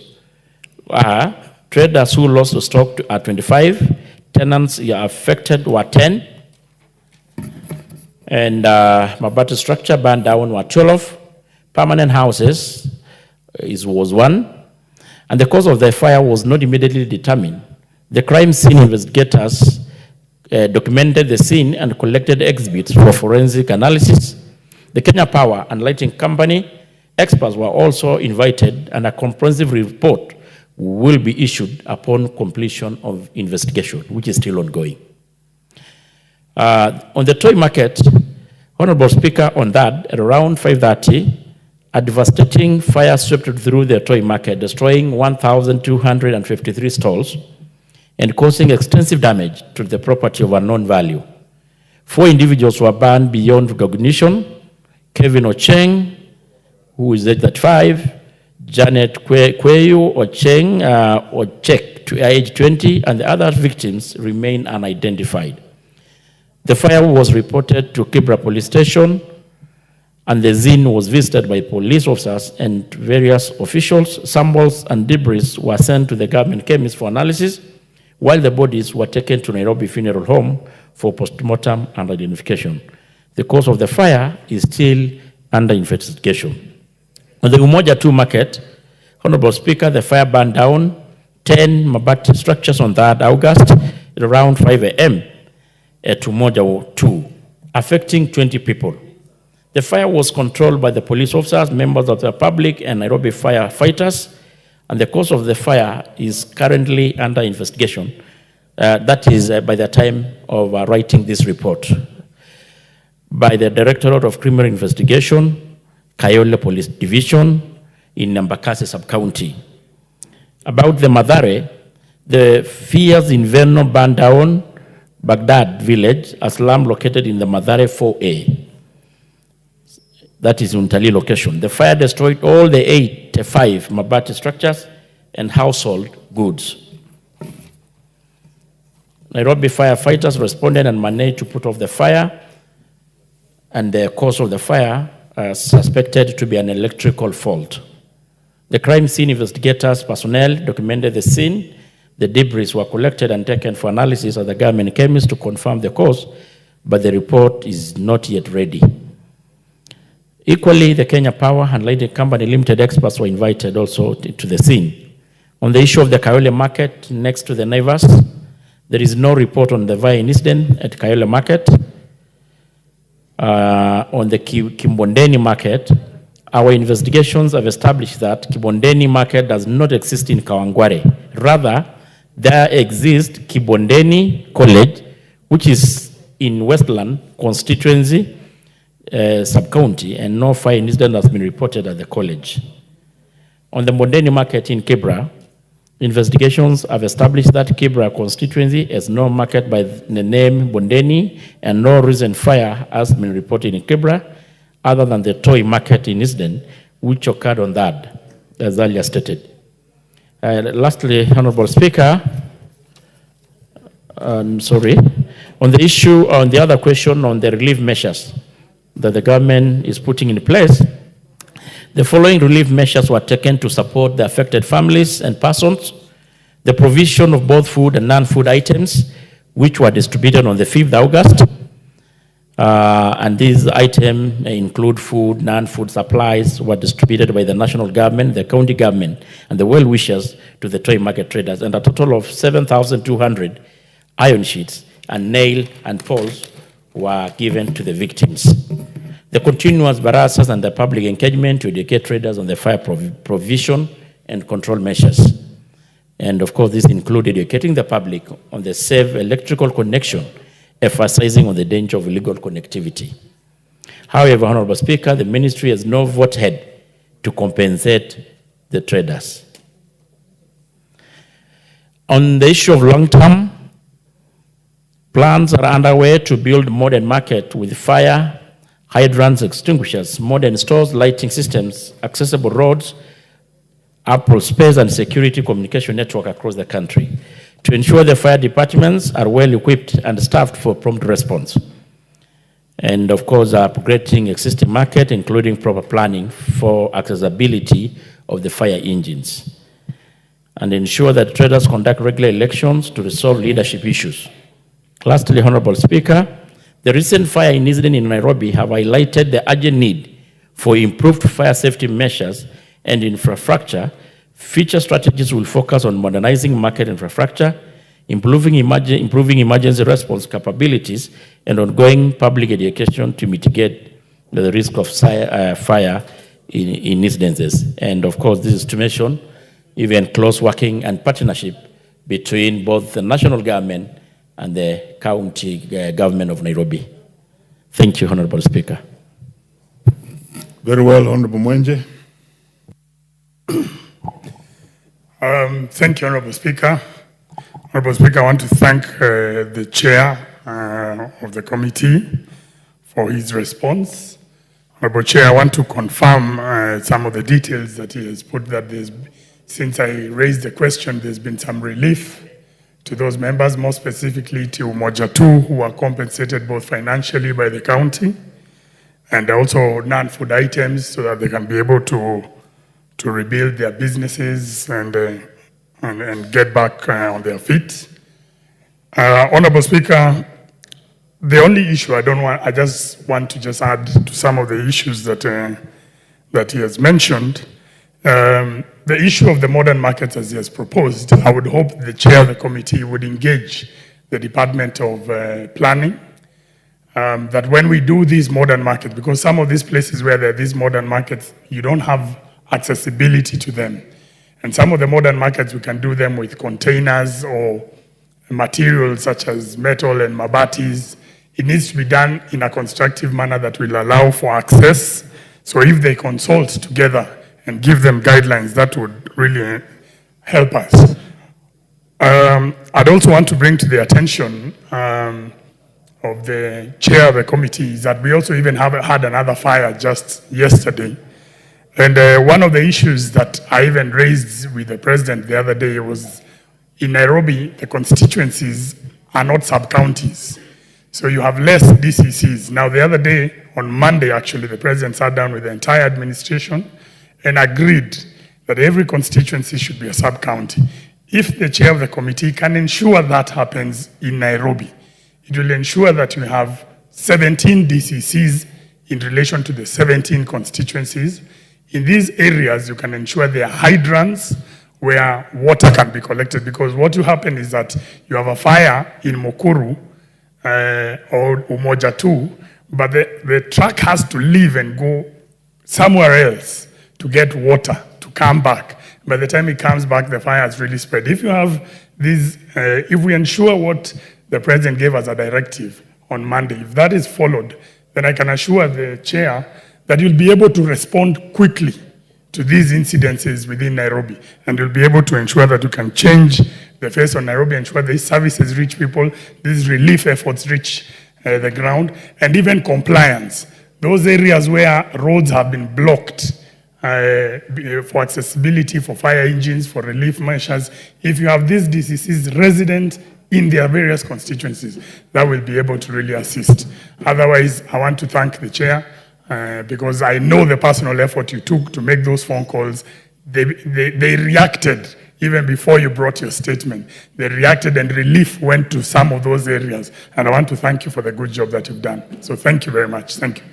are traders who lost the stock are 25, tenants affected were 10, and Mabati structure burned down were 12, permanent houses was 1, and the cause of the fire was not immediately determined. The crime scene investigators documented the scene and collected exhibits for forensic analysis. The Kenya Power and Lighting Company experts were also invited, and a comprehensive report will be issued upon completion of investigation, which is still ongoing. On the toy market, Honorable Speaker, on that, at around 5:30, a devastating fire swept through the toy market, destroying 1,253 stalls and causing extensive damage to the property of unknown value. 4 individuals were burned beyond recognition: Kevin Ocheng, who is aged 35, Janet Kweyu Ochek, to age 20, and the other victims remain unidentified. The fire was reported to Kibra Police Station, and the scene was visited by police officers and various officials. Samples and debris were sent to the government chemist for analysis, while the bodies were taken to Nairobi Funeral Home for postmortem and identification. The cause of the fire is still under investigation. On the Umoja 2 market, Honorable Speaker, the fire burned down 10 mabati structures on 3rd August at around 5 a.m. at Umoja 2, affecting 20 people. The fire was controlled by the police officers, members of the public, and Nairobi firefighters, and the cause of the fire is currently under investigation. That is by the time of writing this report, by the Directorate of Criminal Investigation, Kayole Police Division in Embakasi Sub-County. About the Mathare, the Fears Inverno burned down Baghdad village, a slum located in the Mathare 4A. That is Untali location. The fire destroyed all the 85 mabati structures and household goods. Nairobi firefighters responded and managed to put off the fire, and the cause of the fire is suspected to be an electrical fault. The crime scene investigators personnel documented the scene. The debris were collected and taken for analysis at the government chemist to confirm the cause, but the report is not yet ready. Equally, the Kenya Power and Lighting Company Limited experts were invited also to the scene. On the issue of the Kayole market next to the Naivas, there is no report on the fire incident at Kayole market. On the Kibondeni market, our investigations have established that Kibondeni market does not exist in Kawangware. Rather, there exists Kibondeni College, which is in Westland constituency, sub-county, and no fire incident has been reported at the college. On the Bondeni market in Kibra, investigations have established that Kibra constituency has no market by the name Bondeni, and no recent fire has been reported in Kibra, other than the toy market incident, which occurred on that, as earlier stated. Lastly, Honorable Speaker, on the issue, on the other question on the relief measures that the government is putting in place, the following relief measures were taken to support the affected families and persons. The provision of both food and non-food items, which were distributed on the 5th August. And these items include food, non-food supplies, were distributed by the national government, the county government, and the well-wishers to the toy market traders. And a total of 7,200 iron sheets and nail and poles were given to the victims. The continuous barrasses and the public engagement to educate traders on the fire provision and control measures. And of course, this included educating the public on the safe electrical connection, emphasizing on the danger of illegal connectivity. However, Honorable Speaker, the ministry has no vote ahead to compensate the traders. On the issue of long-term, plans are underway to build modern market with fire, hydrants, extinguishers, modern stores, lighting systems, accessible roads, ample space, and security communication network across the country to ensure the fire departments are well equipped and staffed for prompt response. And of course, upgrading existing market, including proper planning for accessibility of the fire engines. And ensure that traders conduct regular elections to resolve leadership issues. Lastly, Honorable Speaker, the recent fire incident in Nairobi have highlighted the urgent need for improved fire safety measures and infrastructure. Future strategies will focus on modernizing market infrastructure, improving emergency response capabilities, and ongoing public education to mitigate the risk of fire in incidences. And of course, this is to mention even close working and partnership between both the national government and the county government of Nairobi. Thank you, Honorable Speaker. Very well, Honorable Mwenje. Thank you, Honorable Speaker. Honorable Speaker, I want to thank the chair of the committee for his response. Honorable Chair, I want to confirm some of the details that he has put, that since I raised the question, there's been some relief to those members, more specifically to Umoja 2, who are compensated both financially by the county and also non-food items so that they can be able to rebuild their businesses and get back on their feet. Honorable Speaker, The only issue I just want to just add to some of the issues that he has mentioned. The issue of the modern markets as he has proposed, I would hope the chair of the committee would engage the Department of Planning, that when we do these modern markets, because some of these places where there are these modern markets, you don't have accessibility to them. And some of the modern markets, we can do them with containers or materials such as metal and mabatis. It needs to be done in a constructive manner that will allow for access. So if they consult together and give them guidelines, that would really help us. I'd also want to bring to the attention of the chair of the committee is that we also even had another fire just yesterday. And one of the issues that I even raised with the president the other day was in Nairobi, the constituencies are not sub-counties. So you have less DCCs. Now, the other day, on Monday, actually, the president sat down with the entire administration and agreed that every constituency should be a sub-county. If the chair of the committee can ensure that happens in Nairobi, it will ensure that you have 17 DCCs in relation to the 17 constituencies. In these areas, you can ensure there are hydrants where water can be collected, because what will happen is that you have a fire in Mukuru or Umoja 2, but the truck has to leave and go somewhere else to get water to come back. By the time it comes back, the fire has really spread. If you have these, if we ensure what the president gave as a directive on Monday, if that is followed, then I can assure the chair that you'll be able to respond quickly to these incidences within Nairobi, and you'll be able to ensure that you can change the face of Nairobi, ensure these services reach people, these relief efforts reach the ground, and even compliance. Those areas where roads have been blocked for accessibility, for fire engines, for relief measures, if you have these DCCs resident in their various constituencies, that will be able to really assist. Otherwise, I want to thank the chair, because I know the personal effort you took to make those phone calls. They reacted even before you brought your statement. They reacted and relief went to some of those areas. And I want to thank you for the good job that you've done. So thank you very much. Thank you.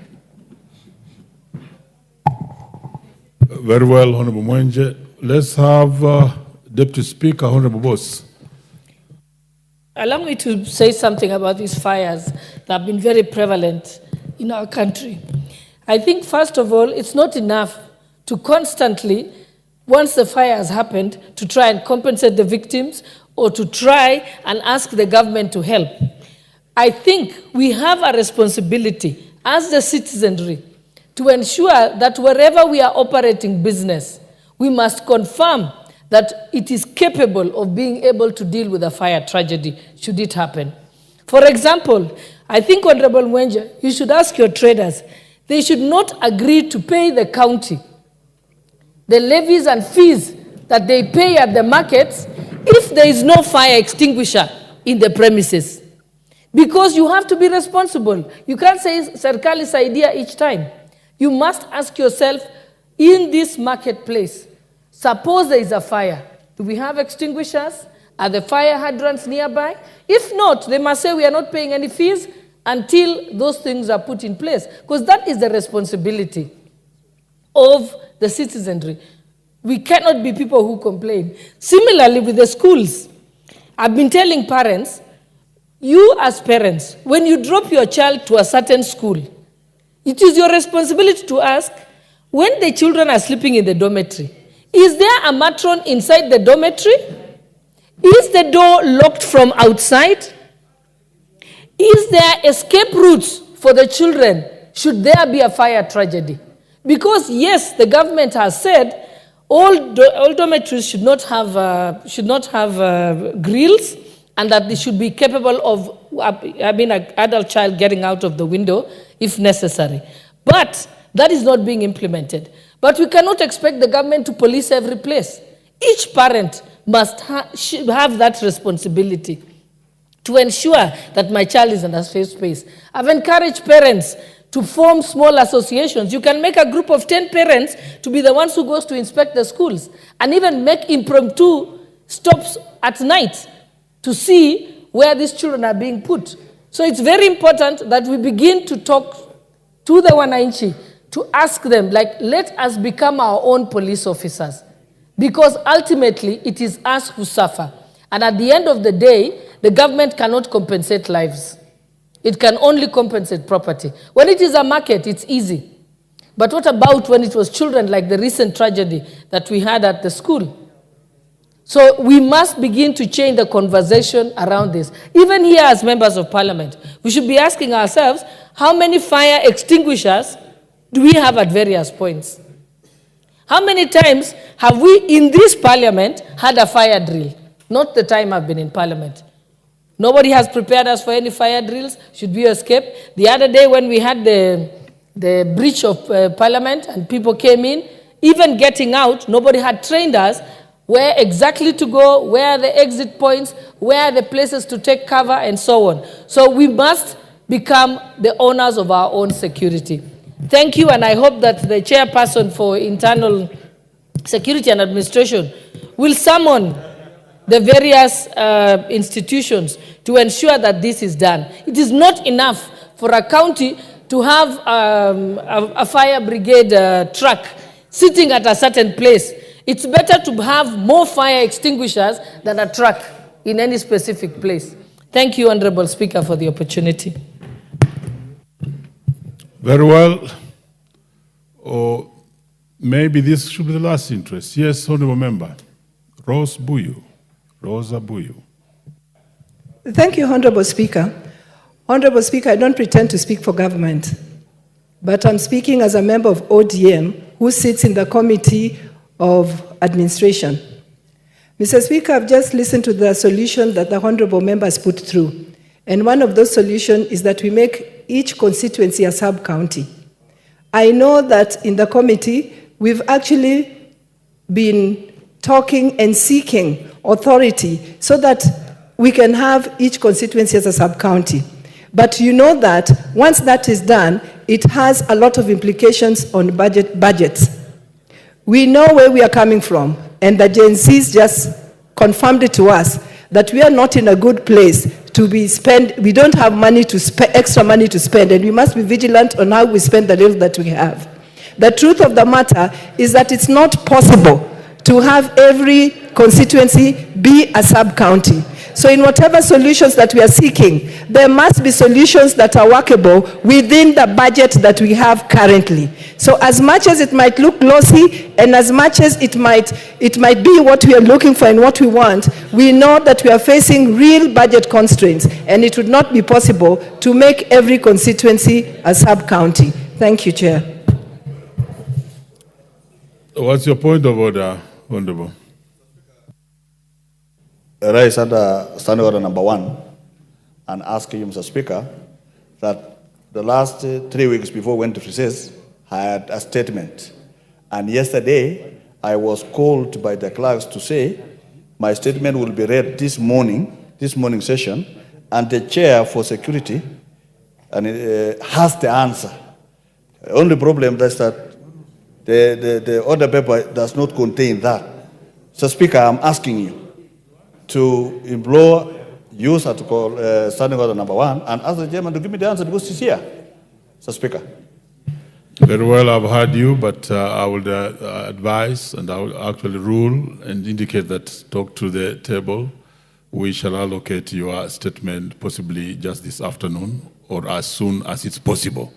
Very well, Honorable Mwenje. Let's have Deputy Speaker, Honorable Boss. Allow me to say something about these fires that have been very prevalent in our country. I think, first of all, it's not enough to constantly, once the fire has happened, to try and compensate the victims or to try and ask the government to help. I think we have a responsibility as the citizenry to ensure that wherever we are operating business, we must confirm that it is capable of being able to deal with a fire tragedy, should it happen. For example, I think, Honorable Mwenje, you should ask your traders, they should not agree to pay the county the levies and fees that they pay at the markets if there is no fire extinguisher in the premises. Because you have to be responsible. You can't say Serikali's idea each time. You must ask yourself, in this marketplace, suppose there is a fire, do we have extinguishers? Are the fire hydrants nearby? If not, they must say we are not paying any fees until those things are put in place, because that is the responsibility of the citizenry. We cannot be people who complain. Similarly with the schools, I've been telling parents, you as parents, when you drop your child to a certain school, it is your responsibility to ask, when the children are sleeping in the dormitory, is there a matron inside the dormitory? Is the door locked from outside? Is there escape routes for the children should there be a fire tragedy? Because yes, the government has said all dormitories should not have grills, and that they should be capable of having an adult child getting out of the window if necessary. But that is not being implemented. But we cannot expect the government to police every place. Each parent must have that responsibility to ensure that my child is in a safe space. I've encouraged parents to form small associations. You can make a group of 10 parents to be the ones who goes to inspect the schools, and even make impromptu stops at night to see where these children are being put. So it's very important that we begin to talk to the wananchi, to ask them, like, let us become our own police officers. Because ultimately, it is us who suffer. And at the end of the day, the government cannot compensate lives. It can only compensate property. When it is a market, it's easy. But what about when it was children, like the recent tragedy that we had at the school? So we must begin to change the conversation around this. Even here as members of parliament, we should be asking ourselves, how many fire extinguishers do we have at various points? How many times have we in this parliament had a fire drill? Not the time I've been in parliament. Nobody has prepared us for any fire drills. Should we escape? The other day when we had the breach of parliament and people came in, even getting out, nobody had trained us where exactly to go, where are the exit points, where are the places to take cover, and so on. So we must become the owners of our own security. Thank you, and I hope that the chairperson for internal security and administration will summon the various institutions to ensure that this is done. It is not enough for a county to have a fire brigade truck sitting at a certain place. It's better to have more fire extinguishers than a truck in any specific place. Thank you, Honorable Speaker, for the opportunity. Very well. Or maybe this should be the last interest. Yes, Honorable Member. Rosa Buyu. Thank you, Honorable Speaker. Honorable Speaker, I don't pretend to speak for government, but I'm speaking as a member of ODM who sits in the Committee of Administration. Mr. Speaker, I've just listened to the solution that the Honorable members put through. And one of those solutions is that we make each constituency a sub-county. I know that in the committee, we've actually been talking and seeking authority so that we can have each constituency as a sub-county. But you know that once that is done, it has a lot of implications on budgets. We know where we are coming from, and the Gen Zs just confirmed it to us that we are not in a good place to be spend. We don't have money to extra money to spend, and we must be vigilant on how we spend the little that we have. The truth of the matter is that it's not possible to have every constituency be a sub-county. So in whatever solutions that we are seeking, there must be solutions that are workable within the budget that we have currently. So as much as it might look glossy, and as much as it might be what we are looking for and what we want, we know that we are facing real budget constraints, and it would not be possible to make every constituency a sub-county. Thank you, Chair. What's your point of order, Honorable? Raise under standing order number 1 and ask you, Mr. Speaker, that the last 3 weeks before we went to recess, I had a statement. And yesterday, I was called by the clerks to say my statement will be read this morning session, and the chair for security has the answer. The only problem is that the order paper does not contain that. So, Speaker, I'm asking you to implore use article standing order number 1 and ask the chairman to give me the answer because he's here. So, Speaker. Very well, I've heard you, but I would advise and I will actually rule and indicate that talk to the table. We shall allocate your statement possibly just this afternoon or as soon as it's possible.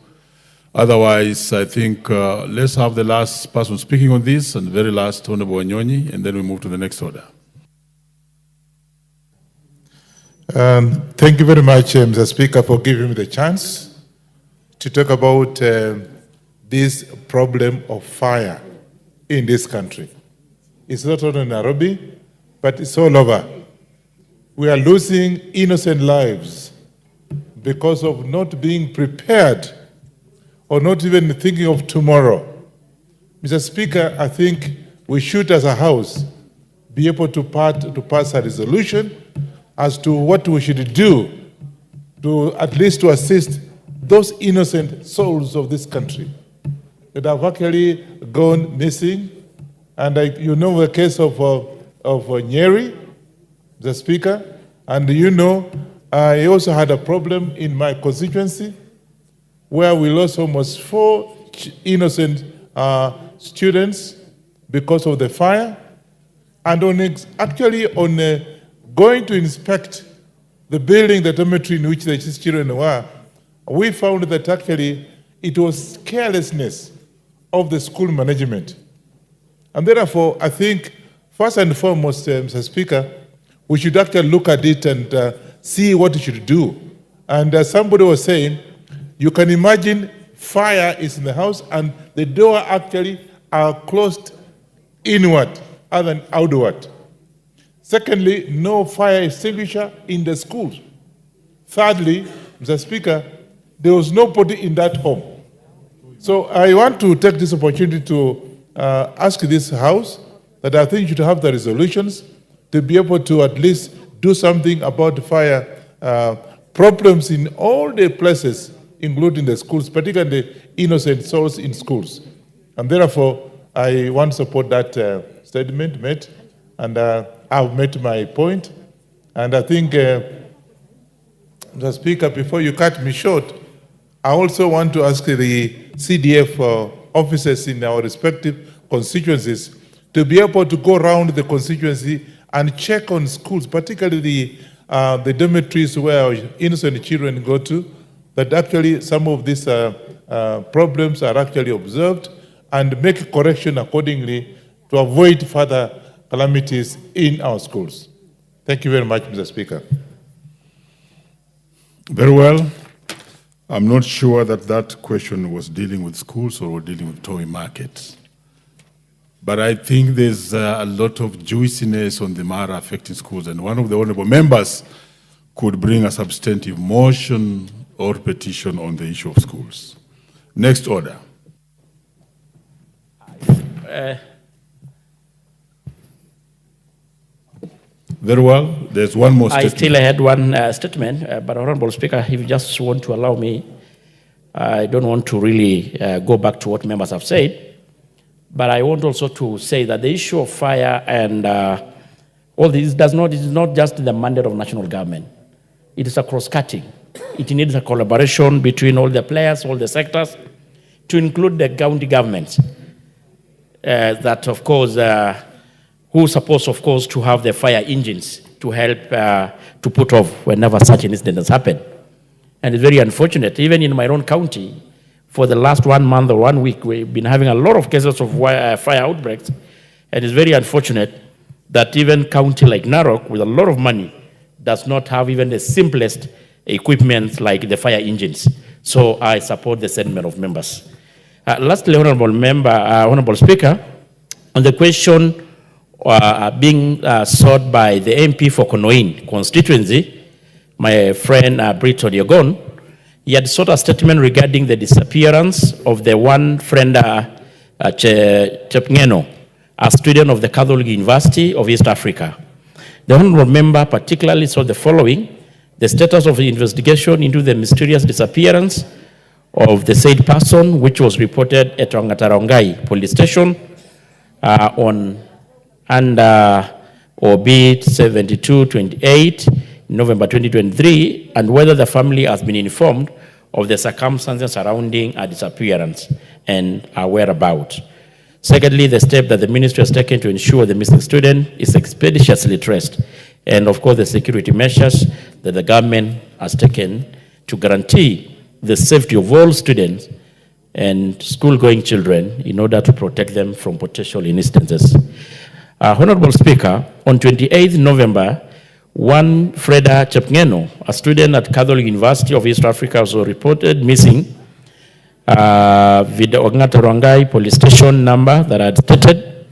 Otherwise, I think let's have the last person speaking on this and the very last, Honorable Wanyonyi, and then we move to the next order. Thank you very much, Mr. Speaker, for giving me the chance to talk about this problem of fire in this country. It's not only in Nairobi, but it's all over. We are losing innocent lives because of not being prepared or not even thinking of tomorrow. Mr. Speaker, I think we should, as a House, be able to pass a resolution as to what we should do to at least to assist those innocent souls of this country that have actually gone missing. And you know the case of Nyeri, the Speaker, and you know I also had a problem in my constituency where we lost almost 4 innocent students because of the fire. And on going to inspect the building, the dormitory in which the children were, we found that actually it was carelessness of the school management. And therefore, I think, first and foremost, Mr. Speaker, we should actually look at it and see what we should do. And as somebody was saying, you can imagine fire is in the house and the door actually are closed inward other than outward. Secondly, no fire extinguisher in the schools. Thirdly, Mr. Speaker, there was nobody in that home. So I want to take this opportunity to ask this House that I think you should have the resolutions to be able to at least do something about the fire problems in all the places, including the schools, particularly innocent souls in schools. And therefore, I want to support that statement made, and I've made my point. And I think, Mr. Speaker, before you cut me short, I also want to ask the CDF officers in our respective constituencies to be able to go around the constituency and check on schools, particularly the dormitories where innocent children go to, that actually some of these problems are actually observed, and make correction accordingly to avoid further calamities in our schools. Thank you very much, Mr. Speaker. Very well. I'm not sure that that question was dealing with schools or dealing with toy markets. But I think there's a lot of juiciness on the matter affecting schools, and one of the honorable members could bring a substantive motion or petition on the issue of schools. Next order. Very well. There's one more statement. I still had one statement, but Honorable Speaker, if you just want to allow me, I don't want to really go back to what members have said, but I want also to say that the issue of fire and all this is not just the mandate of national government. It is a cross-cutting. It needs a collaboration between all the players, all the sectors, to include the county governments. That, of course, who are supposed, of course, to have the fire engines to help to put off whenever such an incident has happened. And it's very unfortunate, even in my own county, for the last 1 month or 1 week, we've been having a lot of cases of fire outbreaks. And it's very unfortunate that even county like Narok, with a lot of money, does not have even the simplest equipment like the fire engines. So I support the sentiment of members. Lastly, Honorable Speaker, on the question being sought by the MP for Konoin constituency, my friend Brito Diogon, he had sought a statement regarding the disappearance of the one friend Chepngeno, a student of the Catholic University of East Africa. The honorable member particularly sought the following: the status of the investigation into the mysterious disappearance of the said person, which was reported at Ongatarongai police station on OB 7228 November 2023, and whether the family has been informed of the circumstances surrounding a disappearance and are whereabouts. Secondly, the step that the ministry has taken to ensure the missing student is expeditiously traced, and of course the security measures that the government has taken to guarantee the safety of all students and school-going children in order to protect them from potential instances. Honorable Speaker, on 28th November, one Freda Chepngeno, a student at Catholic University of East Africa, was reported missing with the Ongatarongai police station number that I had stated.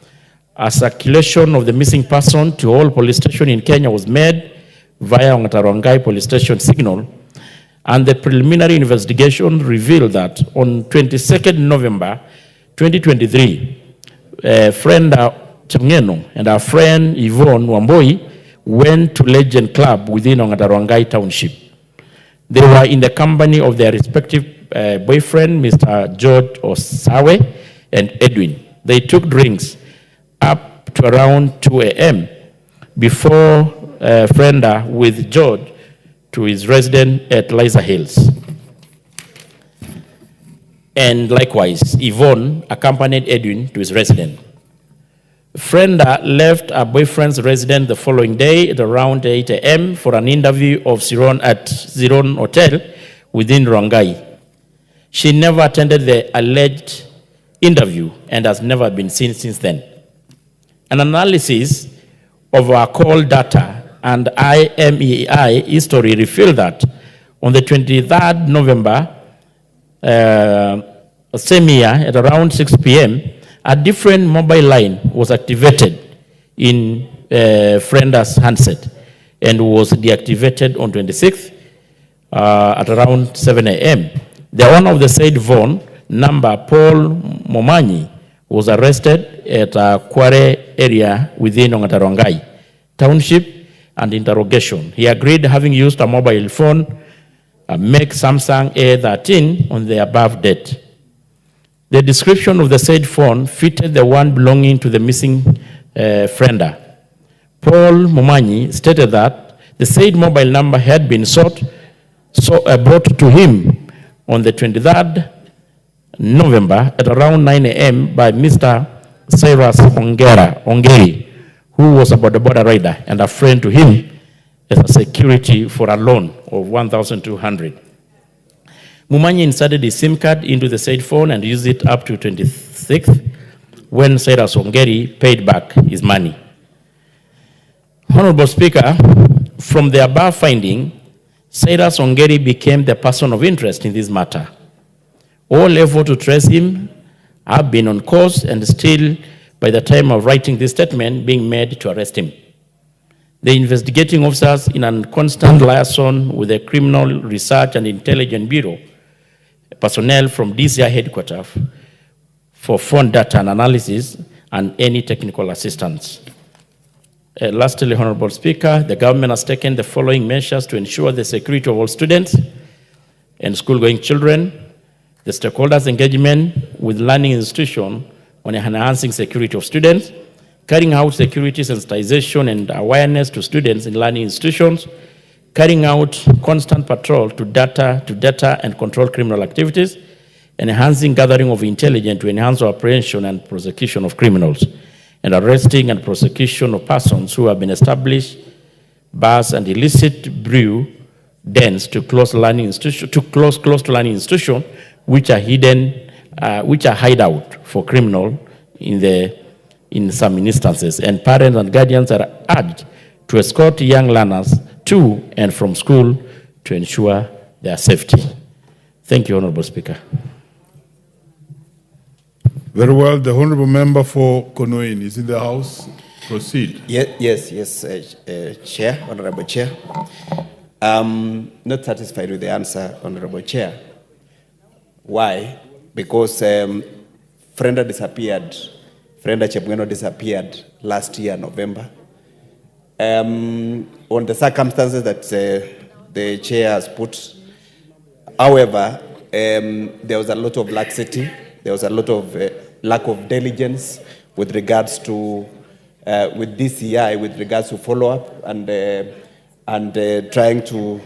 A circulation of the missing person to all police stations in Kenya was made via Ongatarongai police station signal, and the preliminary investigation revealed that on 22nd November 2023, friend Chepngeno and our friend Yvonne Wamboi went to Legend Club within Ongatarongai Township. They were in the company of their respective boyfriend, Mr. George Osawe and Edwin. They took drinks up to around 2 a.m. before Frenda with George to his residence at Liza Hills. And likewise, Yvonne accompanied Edwin to his residence. Frenda left her boyfriend's residence the following day at around 8 a.m. for an interview of Siron at Siron Hotel within Rongai. She never attended the alleged interview and has never been seen since then. An analysis of our call data and IMEI history revealed that on the 23rd November, same year at around 6 p.m., a different mobile line was activated in Frenda's handset and was deactivated on 26th at around 7 a.m. The owner of the said phone number, Paul Momanyi, was arrested at a Kware area within Ongatarongai Township and interrogation. He agreed, having used a mobile phone, a Make Samsung A13 on the above date. The description of the said phone fitted the one belonging to the missing Frenda. Paul Momanyi stated that the said mobile number had been brought to him on the 23rd November at around 9 a.m. by Mr. Cyrus Ongeri, who was a border rider and a friend to him as a security for a loan of 1,200. Momanyi inserted his SIM card into the said phone and used it up to 26th when Cyrus Ongeri paid back his money. Honorable Speaker, from the above finding, Cyrus Ongeri became the person of interest in this matter. All efforts to trace him have been on course and still, by the time of writing this statement, being made to arrest him. The investigating officers, in a constant liaison with the Criminal Research and Intelligence Bureau, personnel from DCI headquarters for phone data and analysis and any technical assistance. Lastly, Honorable Speaker, the government has taken the following measures to ensure the security of all students and school-going children, the stakeholders' engagement with learning institutions on enhancing security of students, carrying out security sensitization and awareness to students in learning institutions, carrying out constant patrol to data and control criminal activities, enhancing gathering of intelligence to enhance apprehension and prosecution of criminals, and arresting and prosecution of persons who have been established bars and illicit brew dens to close learning institution, close to learning institution, which are hidden, which are hideout for criminal in some instances. And parents and guardians are urged to escort young learners to and from school to ensure their safety. Thank you, Honorable Speaker. Very well. The Honorable Member for Konoin is in the House. Proceed. Yes, Chair, Honorable Chair. Not satisfied with the answer, Honorable Chair. Why? Because Frenda Chepngeno disappeared last year, November. On the circumstances that the Chair has put. However, there was a lot of laxity. There was a lot of lack of diligence with regards to, with DCI, with regards to follow-up and trying to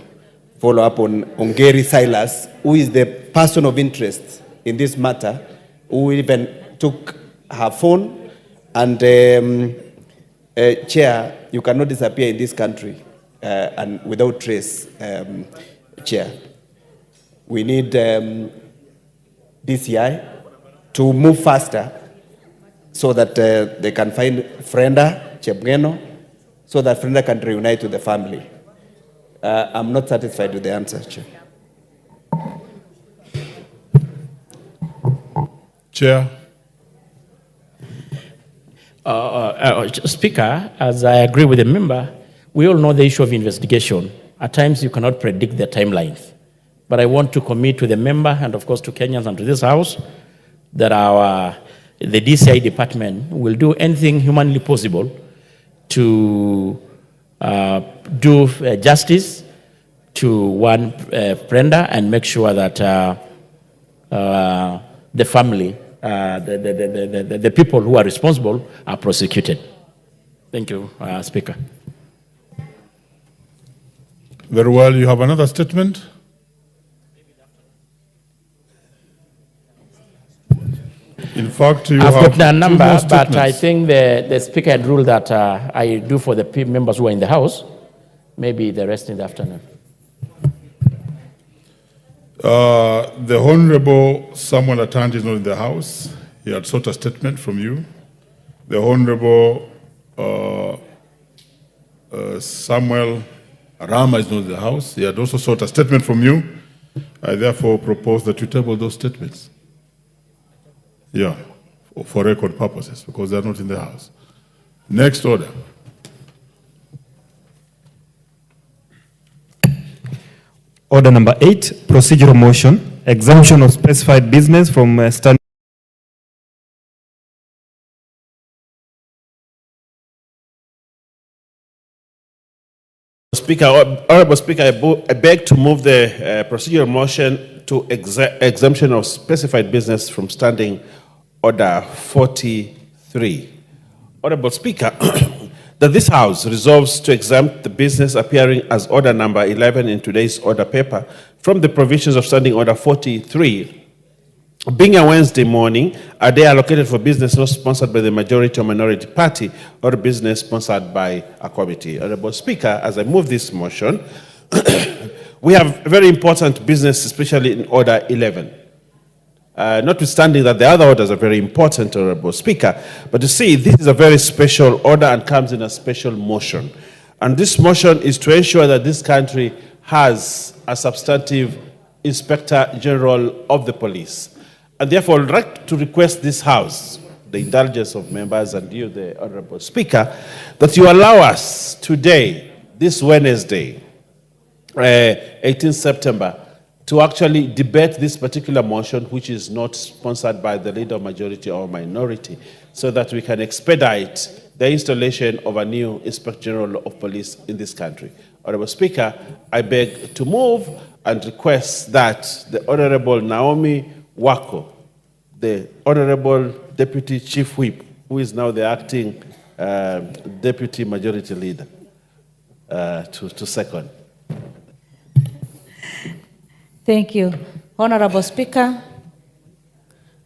follow up on Ongeri Silas, who is the person of interest in this matter, who even took her phone. And Chair, you cannot disappear in this country and without trace, Chair. We need DCI to move faster so that they can find Frenda Chepngeno, so that Frenda can reunite with the family. I'm not satisfied with the answer, Chair. Chair. Speaker, as I agree with the member, we all know the issue of investigation. At times you cannot predict the timelines. But I want to commit to the member and of course to Kenyans and to this House that the DCI department will do anything humanly possible to do justice to one Frenda and make sure that the family, the people who are responsible are prosecuted. Thank you, Speaker. Very well, you have another statement? In fact, you I've have got the two number, more but I statements. think the speaker had ruled that I do for the members who are in the House, maybe the rest in the afternoon. The Honorable Samuel Atanji is not in the House. He had sought a statement from you. The Honorable Samuel Rama is not in the House. He had also sought a statement from you. I therefore propose that you table those statements. Yeah, for record purposes, because they are not in the House. Next order. Order number 8, procedural motion, exemption of specified business from standing. Speaker, Honorable Speaker, I beg to move the procedural motion to exemption of specified business from Standing Order 43. Honorable Speaker, that this House resolves to exempt the business appearing as Order number 11 in today's order paper from the provisions of Standing Order 43. Being a Wednesday morning, a day allocated for business not sponsored by the majority or minority party or business sponsored by a committee. Honorable Speaker, as I move this motion, we have very important business, especially in Order 11. Notwithstanding that the other orders are very important, Honorable Speaker, but you see, this is a very special order and comes in a special motion. And this motion is to ensure that this country has a substantive Inspector General of the Police. And therefore, I'd like to request this House, the indulgence of members and you, the Honorable Speaker, that you allow us today, this Wednesday, 18th September, to actually debate this particular motion, which is not sponsored by the leader of majority or minority, so that we can expedite the installation of a new Inspector General of Police in this country. Honorable Speaker, I beg to move and request that the Honorable Naomi Wako, the Honorable Deputy Chief Whip, who is now the acting Deputy Majority Leader, to second. Thank you. Honorable Speaker,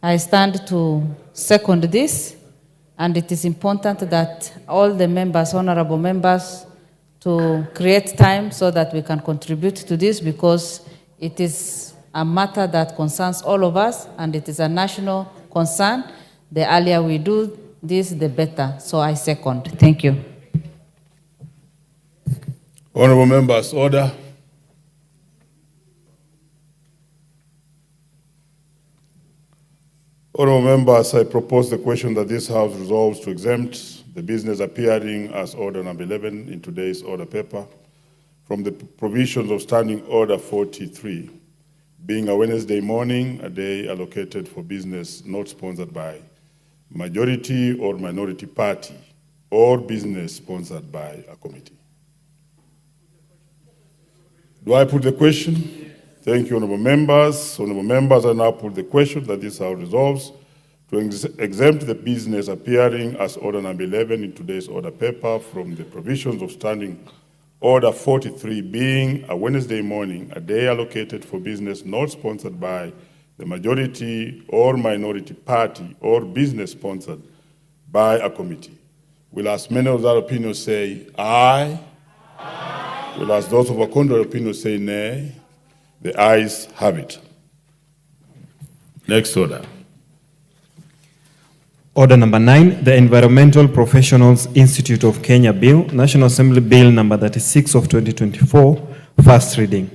I stand to second this, and it is important that all the members, honorable members, to create time so that we can contribute to this, because it is a matter that concerns all of us, and it is a national concern. The earlier we do this, the better. So I second. Thank you. Honorable members, order. Honorable members, I propose the question that this House resolves to exempt the business appearing as Order number 11 in today's order paper from the provisions of Standing Order 43, being a Wednesday morning, a day allocated for business not sponsored by majority or minority party or business sponsored by a committee. Do I put the question? Thank you, honorable members. Honorable members, I now put the question that this House resolves to exempt the business appearing as Order number 11 in today's order paper from the provisions of Standing Order 43, being a Wednesday morning, a day allocated for business not sponsored by the majority or minority party or business sponsored by a committee. Will as many of that opinion say aye? Aye. Will as those of a contrary opinion say nay? The ayes have it. Next order. Order number 9, the Environmental Professionals Institute of Kenya Bill, National Assembly Bill number 36 of 2024, first reading.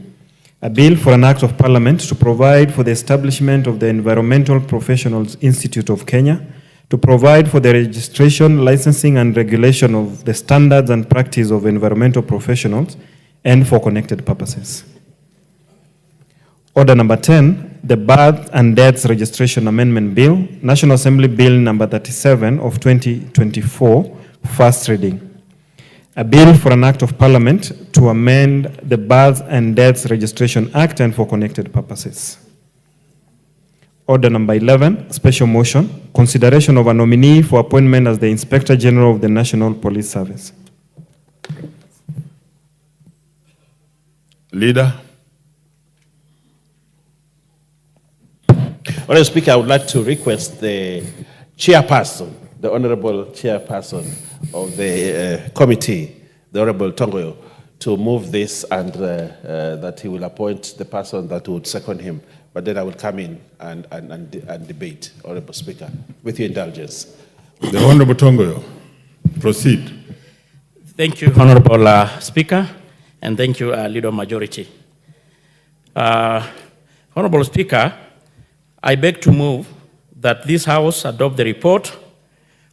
A bill for an act of parliament to provide for the establishment of the Environmental Professionals Institute of Kenya, to provide for the registration, licensing, and regulation of the standards and practice of environmental professionals, and for connected purposes. Order number 10, the Birth and Deaths Registration Amendment Bill, National Assembly Bill number 37 of 2024, first reading. A bill for an act of parliament to amend the Birth and Deaths Registration Act and for connected purposes. Order number 11, special motion, consideration of a nominee for appointment as the Inspector General of the National Police Service. Leader. Honorable Speaker, I would like to request the chairperson, the honorable chairperson of the committee, the Honorable Tongoyo, to move this and that he will appoint the person that would second him. But then I will come in and debate, Honorable Speaker, with your indulgence. The Honorable Tongoyo, proceed. Thank you, Honorable Speaker, and thank you, Leader Majority. Honorable Speaker, I beg to move that this House adopt the report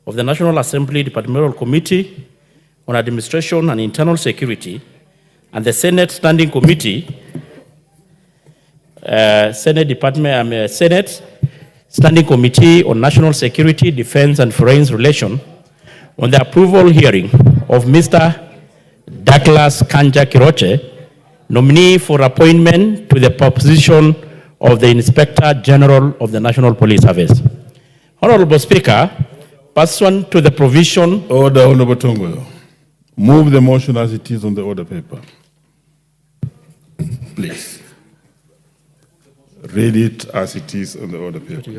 of the National Assembly Departmental Committee on Administration and Internal Security and the Senate Standing Committee, Senate Standing Committee on National Security, Defense and Foreign Relations on the approval hearing of Mr. Douglas Kanja Kiroche, nominee for appointment to the position of the Inspector General of the National Police Service. Honorable Speaker, pursuant to the provision... Order, Honorable Tongoyo. Move the motion as it is on the order paper. Please. Read it as it is on the order paper.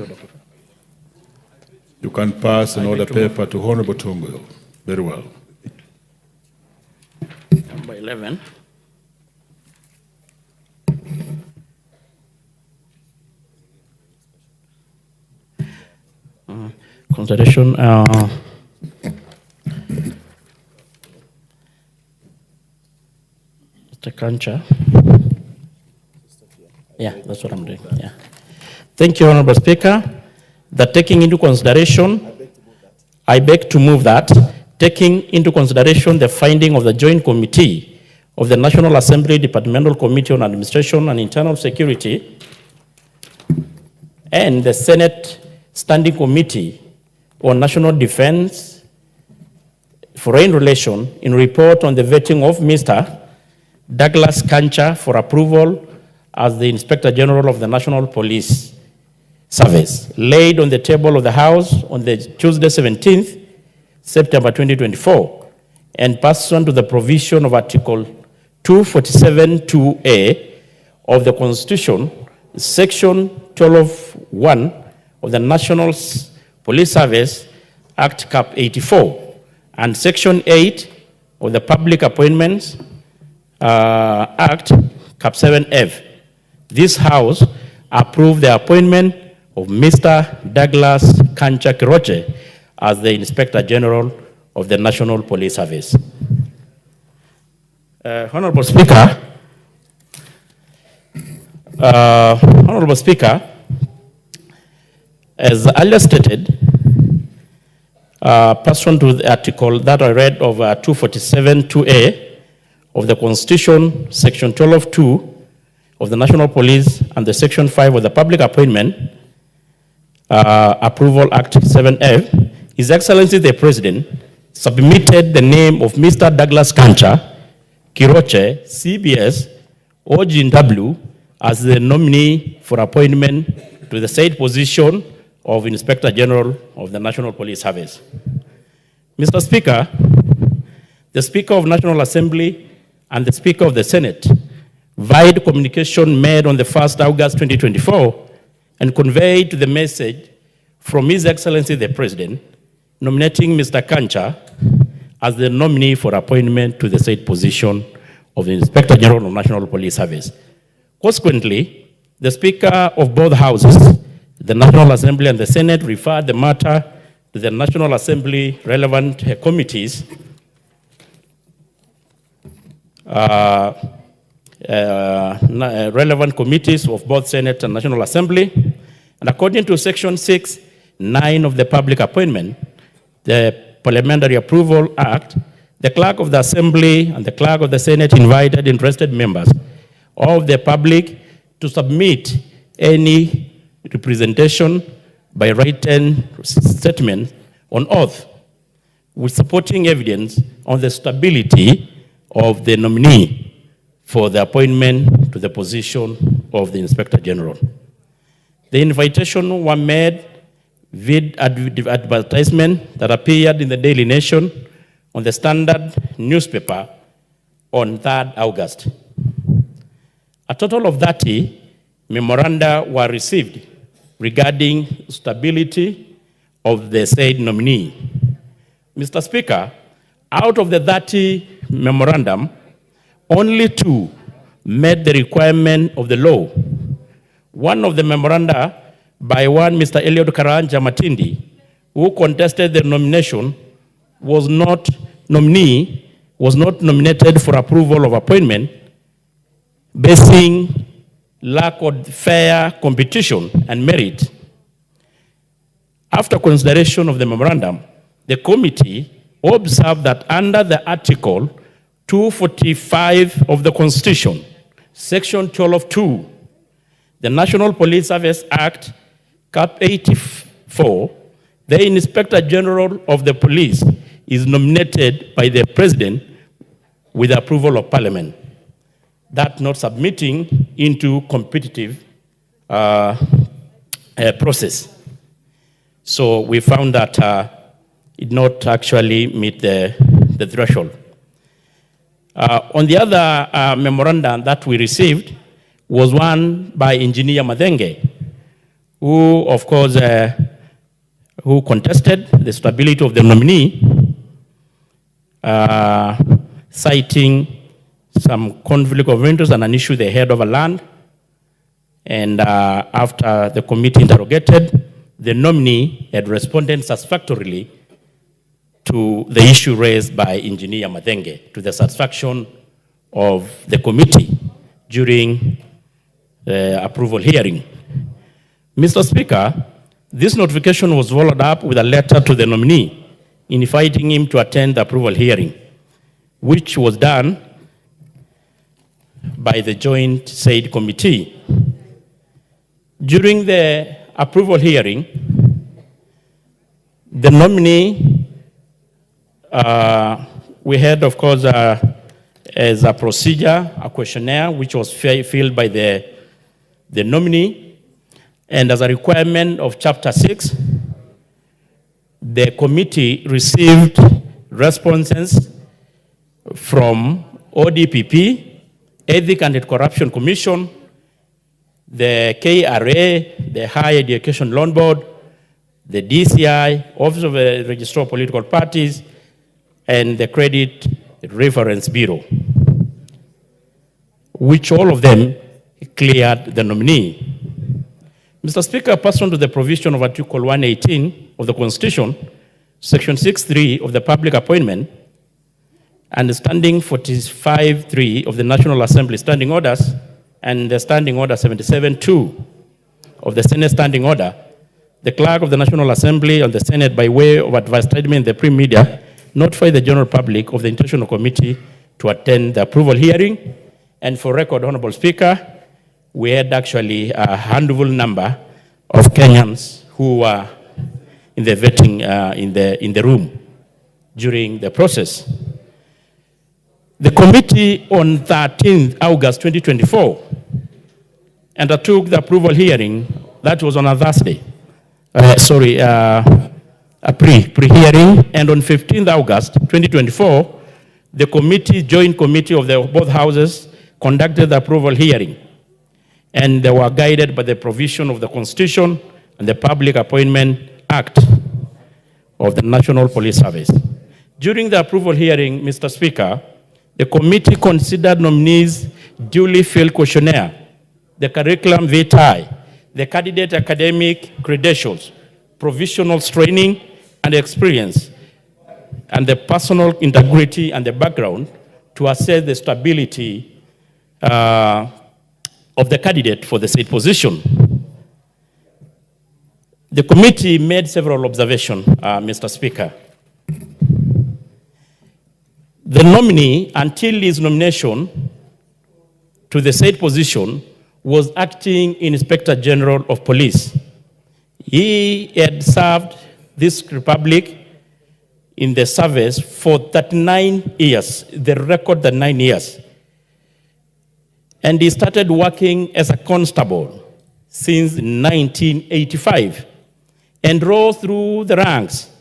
You can pass an order paper to Honorable Tongoyo. Very well. Number 11. Consideration. Mr. Kancha. Yeah, that's what I'm doing. Yeah. Thank you, Honorable Speaker. That taking into consideration, I beg to move that, taking into consideration the finding of the Joint Committee of the National Assembly Departmental Committee on Administration and Internal Security and the Senate Standing Committee on National Defense, Foreign Relations in report on the vetting of Mr. Douglas Kancha for approval as the Inspector General of the National Police Service, laid on the table of the House on the Tuesday 17th September 2024, and pursuant to the provision of Article 247(2)(a) of the Constitution, Section 12(1) of the National Police Service Act Cap 84, and Section 8 of the Public Appointments Act Cap 7F. This House approved the appointment of Mr. Douglas Kancha Kiroche as the Inspector General of the National Police Service. Honorable Speaker, as earlier stated, pursuant to the article that I read of 247(2)(a) of the Constitution, Section 12(2) of the National Police, and the Section 5 of the Public Appointment Approval Act 7F, His Excellency the President submitted the name of Mr. Douglas Kancha Kiroche, CBS, OGW, as the nominee for appointment to the said position of Inspector General of the National Police Service. Mr. Speaker, the Speaker of National Assembly and the Speaker of the Senate via communication made on the 1st August 2024 and conveyed the message from His Excellency the President nominating Mr. Kancha as the nominee for appointment to the said position of the Inspector General of National Police Service. Consequently, the Speaker of both houses, the National Assembly and the Senate, referred the matter to the National Assembly relevant committees relevant committees of both Senate and National Assembly. And according to Section 6(9) of the Public Appointment, the Parliamentary Approval Act, the Clerk of the Assembly and the Clerk of the Senate invited interested members of the public to submit any representation by written statement on oath with supporting evidence on the stability of the nominee for the appointment to the position of the Inspector General. The invitation was made with advertisement that appeared in the Daily Nation on the Standard newspaper on 3rd August. A total of 30 memoranda were received regarding stability of the said nominee. Mr. Speaker, out of the 30 memorandum, only 2 met the requirement of the law. One of the memoranda by one Mr. Eliud Karanja Matindi, who contested the nomination, was not nominated for approval of appointment, basing lack of fair competition and merit. After consideration of the memorandum, the committee observed that under the Article 245 of the Constitution, Section 12(2), the National Police Service Act, Cap 84, the Inspector General of the Police is nominated by the President with the approval of Parliament. That not submitting into competitive process. So we found that it not actually meet the threshold. On the other memorandum that we received was one by Engineer Madenge, who of course who contested the stability of the nominee, citing some conflict of interest and an issue they had over land. And after the committee interrogated, the nominee had responded satisfactorily to the issue raised by Engineer Madenge, to the satisfaction of the committee during the approval hearing. Mr. Speaker, this notification was followed up with a letter to the nominee inviting him to attend the approval hearing, which was done by the joint said committee. During the approval hearing, the nominee, we had, of course, as a procedure, a questionnaire which was filled by the nominee, and as a requirement of Chapter 6, the committee received responses from ODPP, Ethics and Corruption Commission, the KRA, the Higher Education Loan Board, the DCI, Office of the Registrar of Political Parties, and the Credit Reference Bureau, which all of them cleared the nominee. Mr. Speaker, pursuant to the provision of Article 118 of the Constitution, Section 6(3) of the Public Appointment, and Standing 45(3) of the National Assembly Standing Orders, and the Standing Order 77(2) of the Senate Standing Order, the Clerk of the National Assembly and the Senate, by way of advice statement in the print media, notify the general public of the intention of committee to attend the approval hearing. And for record, Honorable Speaker, we had actually a handful number of Kenyans who were in the vetting in the room during the process. The committee on 13th August 2024 undertook the approval hearing. That was on a Thursday. A pre-hearing, and on 15th August 2024, the joint committee of both houses conducted the approval hearing, and they were guided by the provision of the Constitution and the Public Appointment Act of the National Police Service. During the approval hearing, Mr. Speaker, the committee considered nominees' duly filled questionnaire, the curriculum vitae, the candidate academic credentials, provisional training and experience, and the personal integrity and the background to assess the stability of the candidate for the said position. The committee made several observations, Mr. Speaker. The nominee, until his nomination to the said position, was acting Inspector General of Police. He had served this republic in the service for 39 years, the record 39 years. And he started working as a constable since 1985 and rose through the ranks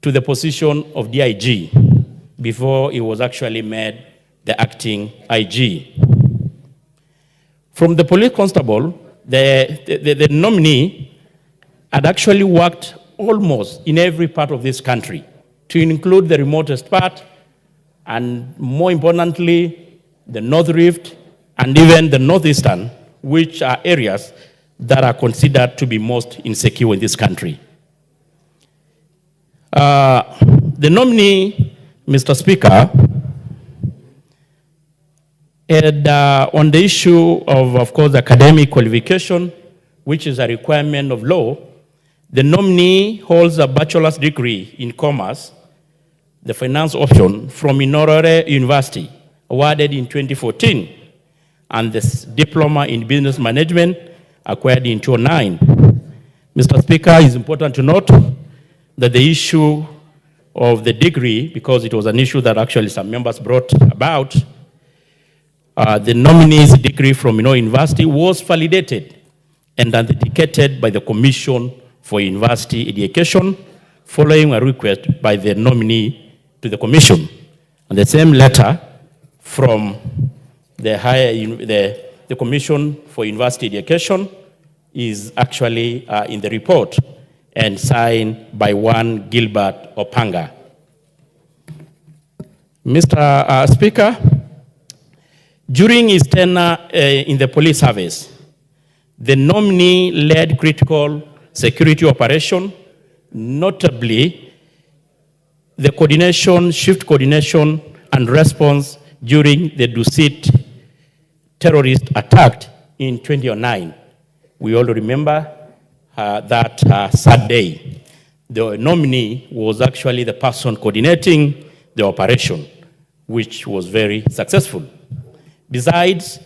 to the position of DIG before he was actually made the acting IG. From the police constable, the nominee had actually worked almost in every part of this country, to include the remotest part, and more importantly, the North Rift, and even the Northeastern, which are areas that are considered to be most insecure in this country. The nominee, Mr. Speaker, had, on the issue of course, academic qualification, which is a requirement of law, the nominee holds a bachelor's degree in commerce, the finance option, from Manyora University, awarded in 2014, and this diploma in business management, acquired in 2009. Mr. Speaker, it's important to note that the issue of the degree, because it was an issue that actually some members brought about, the nominee's degree from Manyora University was validated and authenticated by the Commission for University Education, following a request by the nominee to the Commission. And the same letter from the Commission for University Education is actually in the report and signed by one Gilbert Opanga. Mr. Speaker, during his tenure in the police service, the nominee led critical security operation, notably the coordination, shift coordination and response during the Dusit terrorist attack in 2009. We all remember that sad day. The nominee was actually the person coordinating the operation, which was very successful. Besides,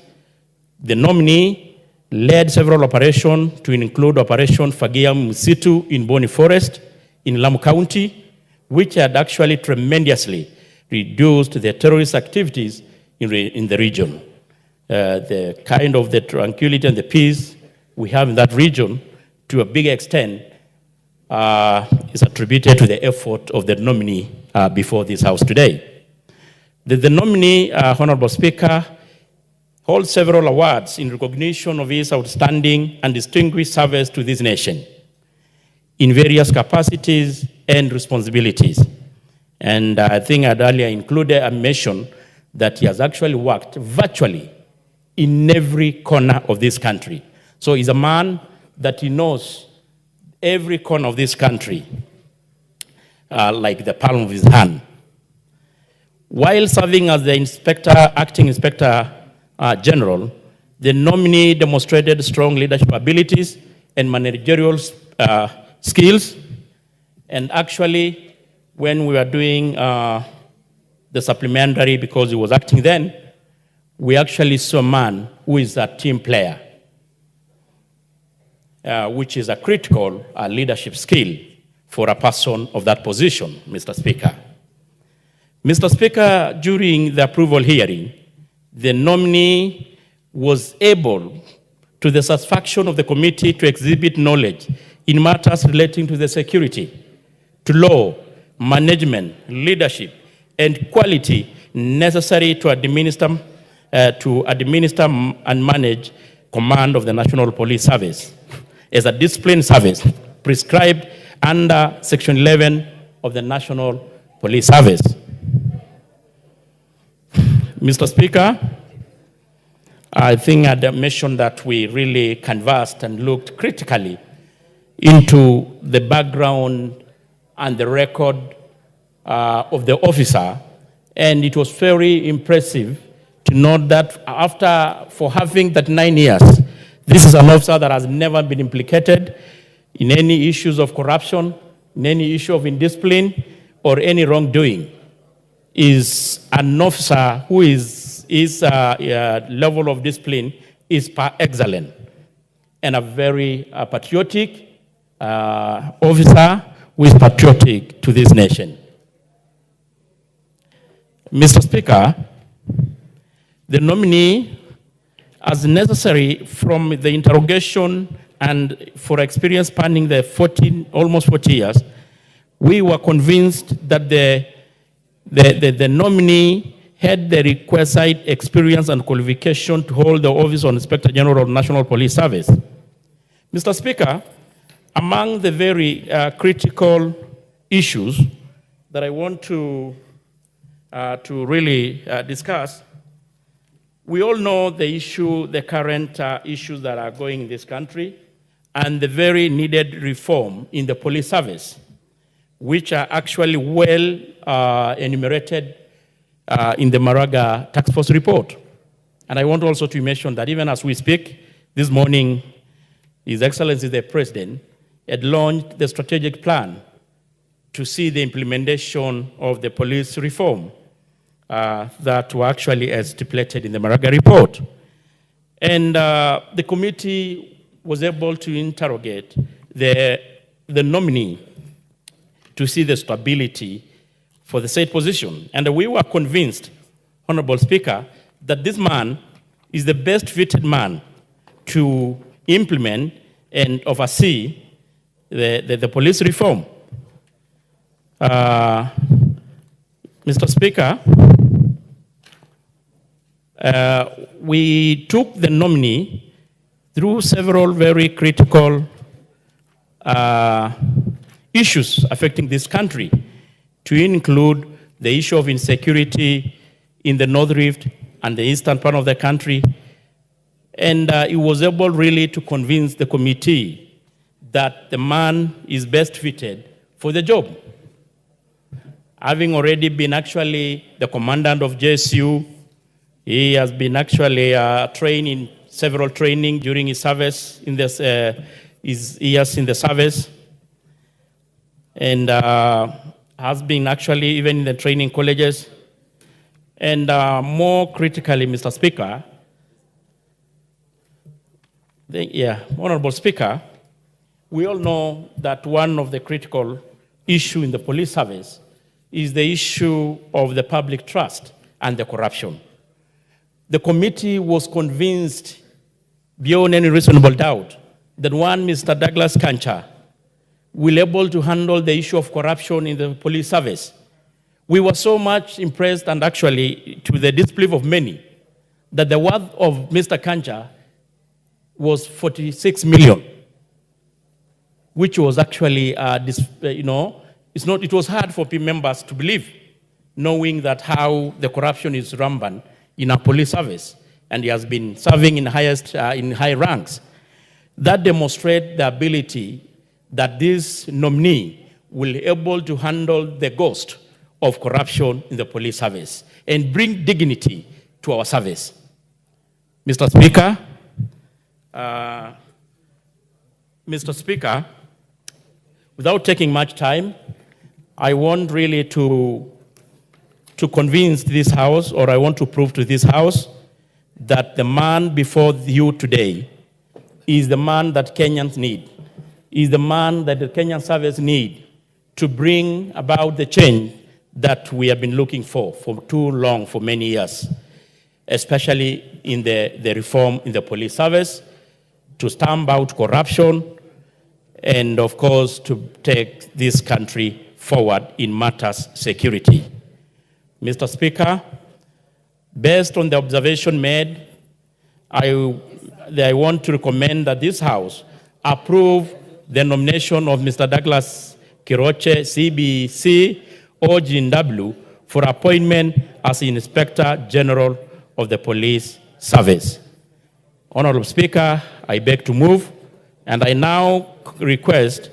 the nominee led several operations to include Operation Fagia Msitu in Boni Forest in Lamu County, which had actually tremendously reduced the terrorist activities in the region. The kind of the tranquility and the peace we have in that region, to a big extent, is attributed to the effort of the nominee before this House today. The nominee, Honorable Speaker, holds several awards in recognition of his outstanding and distinguished service to this nation in various capacities and responsibilities. And I think I'd earlier included a mention that he has actually worked virtually in every corner of this country. So he's a man that he knows every corner of this country like the palm of his hand. While serving as the acting inspector general, the nominee demonstrated strong leadership abilities and managerial skills. And actually, when we were doing the supplementary, because he was acting then, we actually saw a man who is a team player, which is a critical leadership skill for a person of that position, Mr. Speaker. Mr. Speaker, during the approval hearing, the nominee was able, to the satisfaction of the committee, to exhibit knowledge in matters relating to the security, to law, management, leadership, and quality necessary to administer and manage command of the National Police Service as a discipline service prescribed under Section 11 of the National Police Service. Mr. Speaker, I think I mentioned that we really canvassed and looked critically into the background and the record of the officer, and it was very impressive to note that for having that 9 years, this is an officer that has never been implicated in any issues of corruption, in any issue of indiscipline, or any wrongdoing. Is an officer who his level of discipline is excellent, and a very patriotic officer who is patriotic to this nation. Mr. Speaker, the nominee, as necessary from the interrogation and for experience spanning the almost 40 years, we were convinced that the nominee had the requisite experience and qualification to hold the office of Inspector General of National Police Service. Mr. Speaker, among the very critical issues that I want to really discuss, we all know the current issues that are going in this country and the very needed reform in the police service, which are actually well enumerated in the Maraga Task Force report. And I want also to mention that even as we speak, this morning, His Excellency the President had launched the strategic plan to see the implementation of the police reform that were actually as stipulated in the Maraga report. And the committee was able to interrogate the nominee to see the stability for the said position. And we were convinced, Honorable Speaker, that this man is the best fitted man to implement and oversee the police reform. Mr. Speaker, we took the nominee through several very critical issues affecting this country, to include the issue of insecurity in the North Rift and the eastern part of the country. And he was able really to convince the committee that the man is best fitted for the job. Having already been actually the commandant of JSU, he has been actually trained in several training during his service, in this, his years in the service, and has been actually even in the training colleges. And more critically, Mr. Speaker, Honorable Speaker, we all know that one of the critical issues in the police service is the issue of the public trust and the corruption. The committee was convinced beyond any reasonable doubt that one Mr. Douglas Kancha will able to handle the issue of corruption in the police service. We were so much impressed, and actually to the disbelief of many, that the worth of Mr. Kancha was 46 million, which was actually, it was hard for members to believe, knowing that how the corruption is rampant in our police service, and he has been serving in high ranks. That demonstrates the ability that this nominee will be able to handle the ghost of corruption in the police service and bring dignity to our service. Mr. Speaker, without taking much time, I want really to convince this House, or I want to prove to this House, that the man before you today is the man that Kenyans need, is the man that the Kenyan service need to bring about the change that we have been looking for too long, for many years, especially in the reform in the police service, to stamp out corruption, and of course to take this country forward in matters security. Mr. Speaker, based on the observation made, I want to recommend that this House approve the nomination of Mr. Douglas Kiroche, CBC, OGW, for appointment as Inspector General of the Police Service. Honorable Speaker, I beg to move, and I now request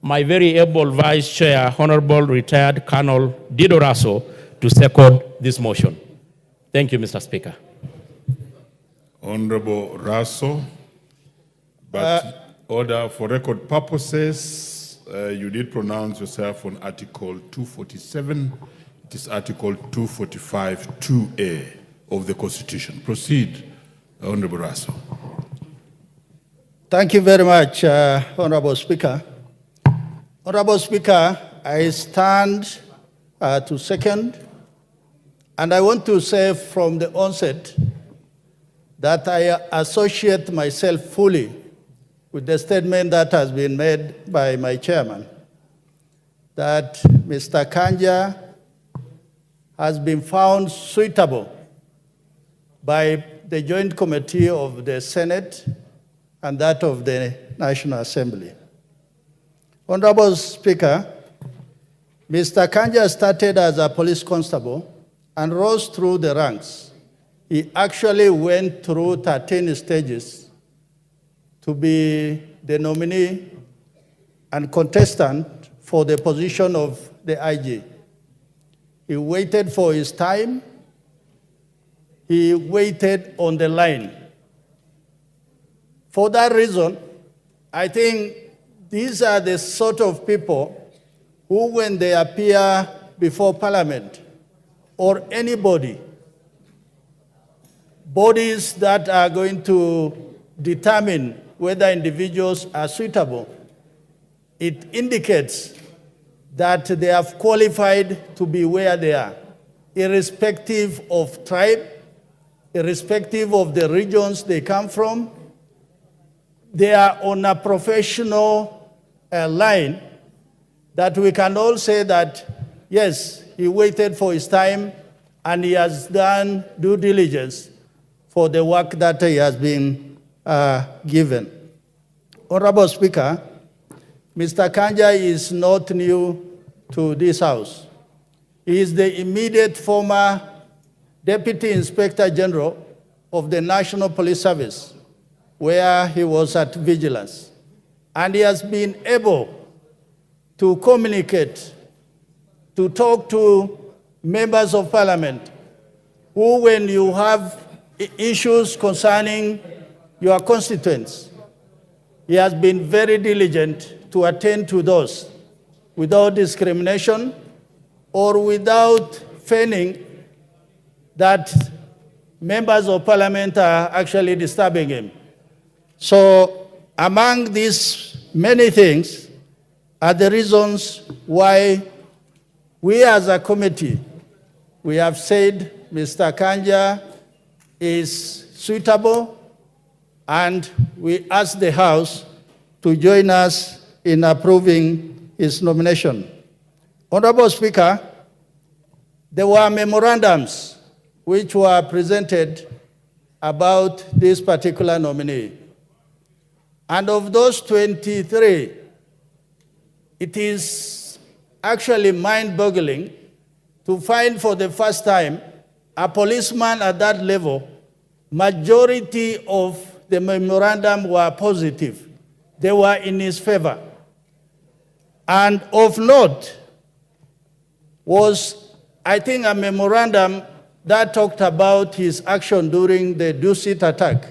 my very able Vice Chair, Honorable Retired Colonel Dido Raso, to second this motion. Thank you, Mr. Speaker. Honorable Raso, but order for record purposes, you did pronounce yourself on Article 247. It is Article 245 2A of the Constitution. Proceed, Honorable Raso. Thank you very much, Honorable Speaker. Honorable Speaker, I stand to second, and I want to say from the onset that I associate myself fully with the statement that has been made by my chairman, that Mr. Kanja has been found suitable by the Joint Committee of the Senate and that of the National Assembly. Honorable Speaker, Mr. Kanja started as a police constable and rose through the ranks. He actually went through 13 stages to be the nominee and contestant for the position of the IG. He waited for his time. He waited on the line. For that reason, I think these are the sort of people who, when they appear before Parliament or anybody, bodies that are going to determine whether individuals are suitable, it indicates that they have qualified to be where they are, irrespective of tribe, irrespective of the regions they come from. They are on a professional line that we can all say that, yes, he waited for his time and he has done due diligence for the work that he has been given. Honorable Speaker, Mr. Kanja is not new to this House. He is the immediate former Deputy Inspector General of the National Police Service, where he was at vigilance. And he has been able to communicate, to talk to members of Parliament, who, when you have issues concerning your constituents, he has been very diligent to attend to those without discrimination or without feigning that members of Parliament are actually disturbing him. So among these many things are the reasons why we as a committee, we have said Mr. Kanja is suitable, and we ask the House to join us in approving his nomination. Honorable Speaker, there were memorandums which were presented about this particular nominee. And of those 23, it is actually mind-boggling to find for the first time a policeman at that level. Majority of the memorandum were positive. They were in his favor. And of note was, I think, a memorandum that talked about his action during the Dusit attack,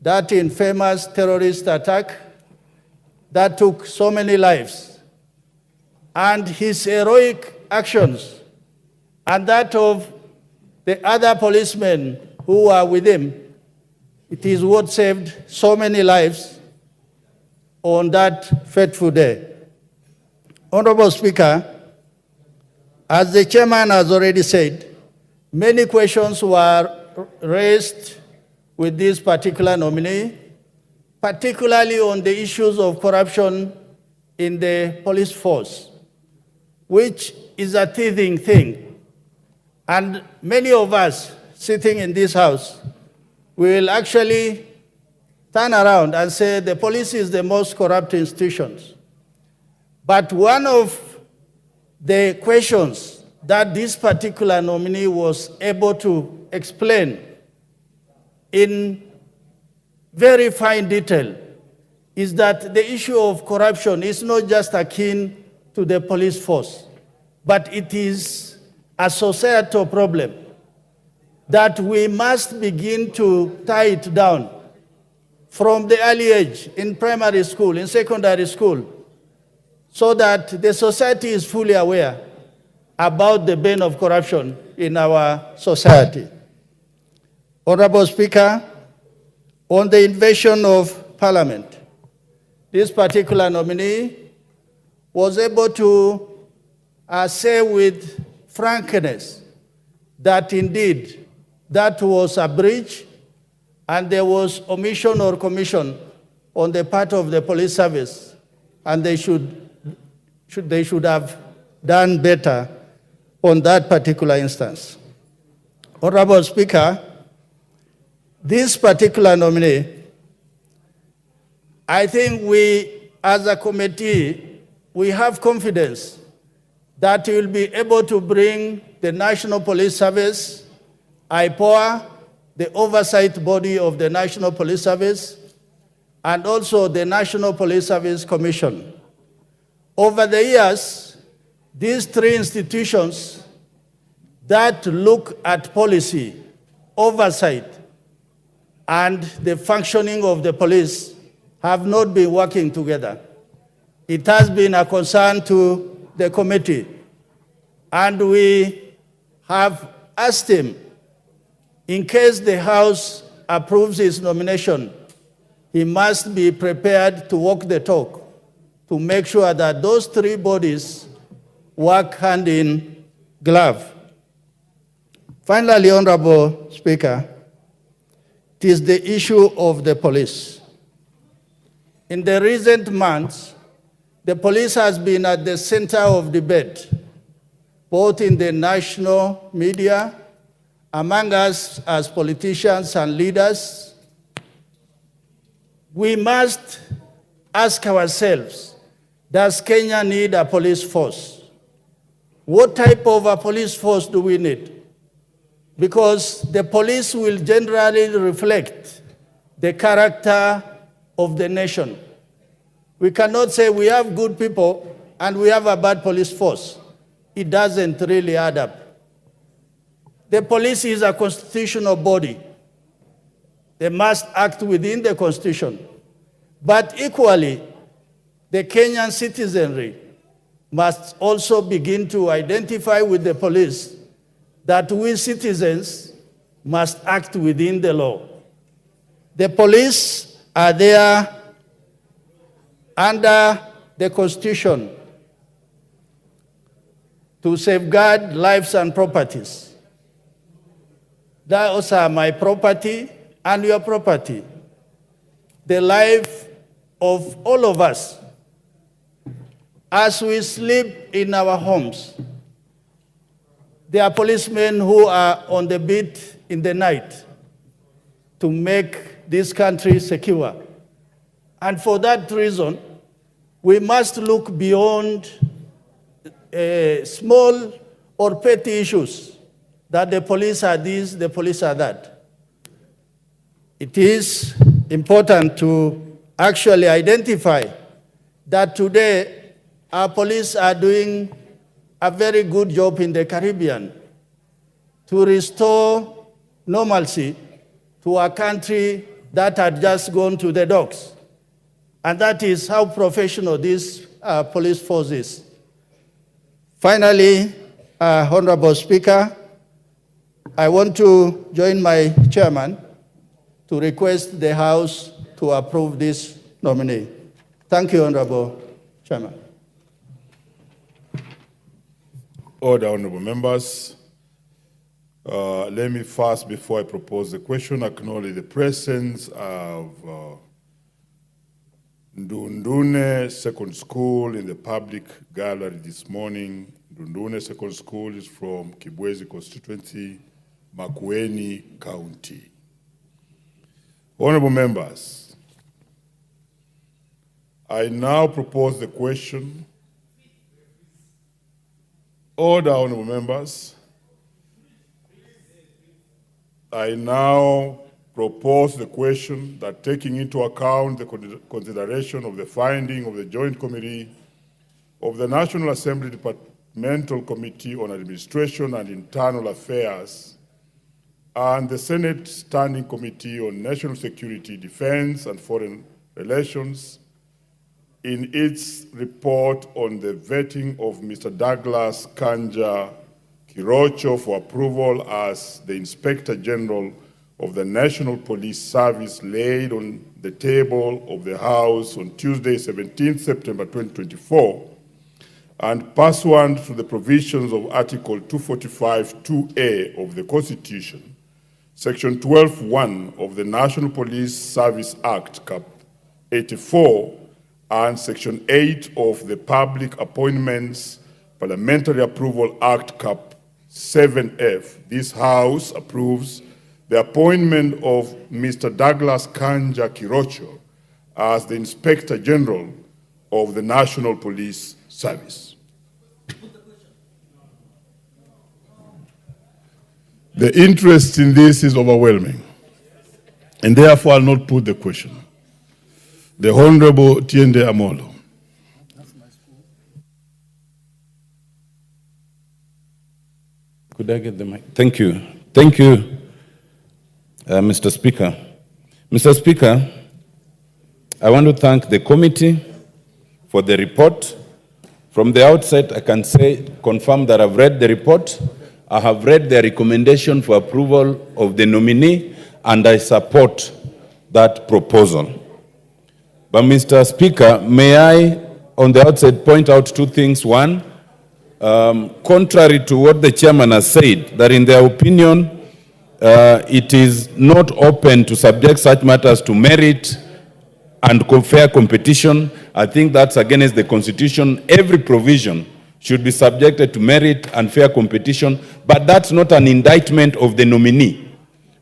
that infamous terrorist attack that took so many lives, and his heroic actions, and that of the other policemen who were with him. It is what saved so many lives on that fateful day. Honorable Speaker, as the chairman has already said, many questions were raised with this particular nominee, particularly on the issues of corruption in the police force, which is a teething thing. And many of us sitting in this House will actually turn around and say the police is the most corrupt institutions. But one of the questions that this particular nominee was able to explain in very fine detail is that the issue of corruption is not just akin to the police force, but it is a societal problem that we must begin to tie it down from the early age, in primary school, in secondary school, so that the society is fully aware about the bane of corruption in our society. Honorable Speaker, on the invasion of Parliament, this particular nominee was able to say with frankness that indeed that was a breach and there was omission or commission on the part of the police service, and they should have done better on that particular instance. Honorable Speaker, this particular nominee, I think we, as a committee, we have confidence that he will be able to bring the National Police Service, IPOA, the oversight body of the National Police Service, and also the National Police Service Commission. Over the years, these three institutions that look at policy, oversight, and the functioning of the police have not been working together. It has been a concern to the committee, and we have asked him, in case the House approves his nomination, he must be prepared to walk the talk to make sure that those three bodies work hand in glove. Finally, Honorable Speaker, it is the issue of the police. In the recent months, the police has been at the center of debate, both in the national media, among us as politicians and leaders. We must ask ourselves, does Kenya need a police force? What type of a police force do we need? Because the police will generally reflect the character of the nation. We cannot say we have good people and we have a bad police force. It doesn't really add up. The police is a constitutional body. They must act within the Constitution. But equally, the Kenyan citizenry must also begin to identify with the police that we citizens must act within the law. The police are there under the Constitution to safeguard lives and properties. Those are my property and your property. The life of all of us as we sleep in our homes. There are policemen who are on the beat in the night to make this country secure. And for that reason, we must look beyond small or petty issues that the police are this, the police are that. It is important to actually identify that today our police are doing a very good job in the Caribbean to restore normalcy to a country that had just gone to the dogs. And that is how professional this police force is. Finally, Honorable Speaker, I want to join my chairman to request the House to approve this nominee. Thank you, Honorable Chairman. Order, honorable members. Let me first, before I propose the question, acknowledge the presence of Ndundune Second School in the public gallery this morning. Ndundune Second School is from Kibwezi constituency, Makwiny County. Honorable members, I now propose the question. Order, honorable members. I now propose the question that, taking into account the consideration of the finding of the Joint Committee of the National Assembly Departmental Committee on Administration and Internal Affairs and the Senate Standing Committee on National Security, Defense, and Foreign Relations, in its report on the vetting of Mr. Douglas Kanja Kirocho for approval as the Inspector General of the National Police Service, laid on the table of the House on Tuesday, 17 September 2024, and pursuant to the provisions of Article 245(2)(a) of the Constitution, Section 12(1) of the National Police Service Act, Cap. 84, and Section 8 of the Public Appointments Parliamentary Approval Act, Cap. 7F, this House approves the appointment of Mr. Douglas Kanja Kirocho as the Inspector General of the National Police Service. The interest in this is overwhelming, and therefore I'll not put the question. The Honorable Tiende Amolo. Could I get the mic? Thank you. Thank you, Mr. Speaker. Mr. Speaker, I want to thank the committee for the report. From the outset, I can confirm that I've read the report. I have read the recommendation for approval of the nominee, and I support that proposal. But Mr. Speaker, may I, on the outset, point out two things. One, contrary to what the chairman has said, that in their opinion, it is not open to subject such matters to merit and fair competition. I think that's against the Constitution. Every provision should be subjected to merit and fair competition, but that's not an indictment of the nominee.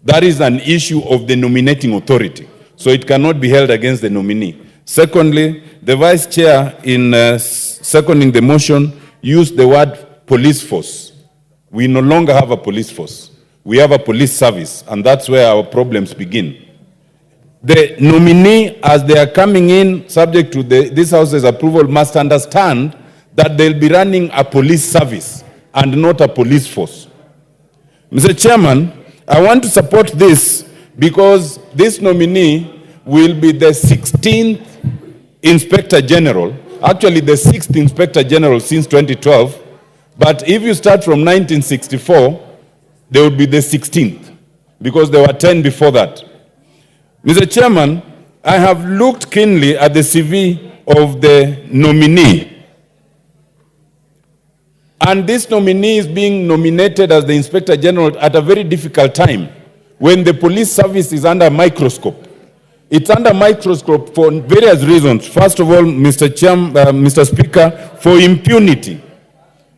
That is an issue of the nominating authority, so it cannot be held against the nominee. Secondly, the Vice Chair, in seconding the motion, used the word police force. We no longer have a police force. We have a police service, and that's where our problems begin. The nominee, as they are coming in, subject to this House's approval, must understand that they'll be running a police service and not a police force. Mr. Chairman, I want to support this because this nominee will be the 16th Inspector General, actually the 6th Inspector General since 2012, but if you start from 1964, they would be the 16th, because there were 10 before that. Mr. Chairman, I have looked keenly at the CV of the nominee, and this nominee is being nominated as the Inspector General at a very difficult time, when the police service is under a microscope. It's under microscope for various reasons. First of all, Mr. Speaker, for impunity.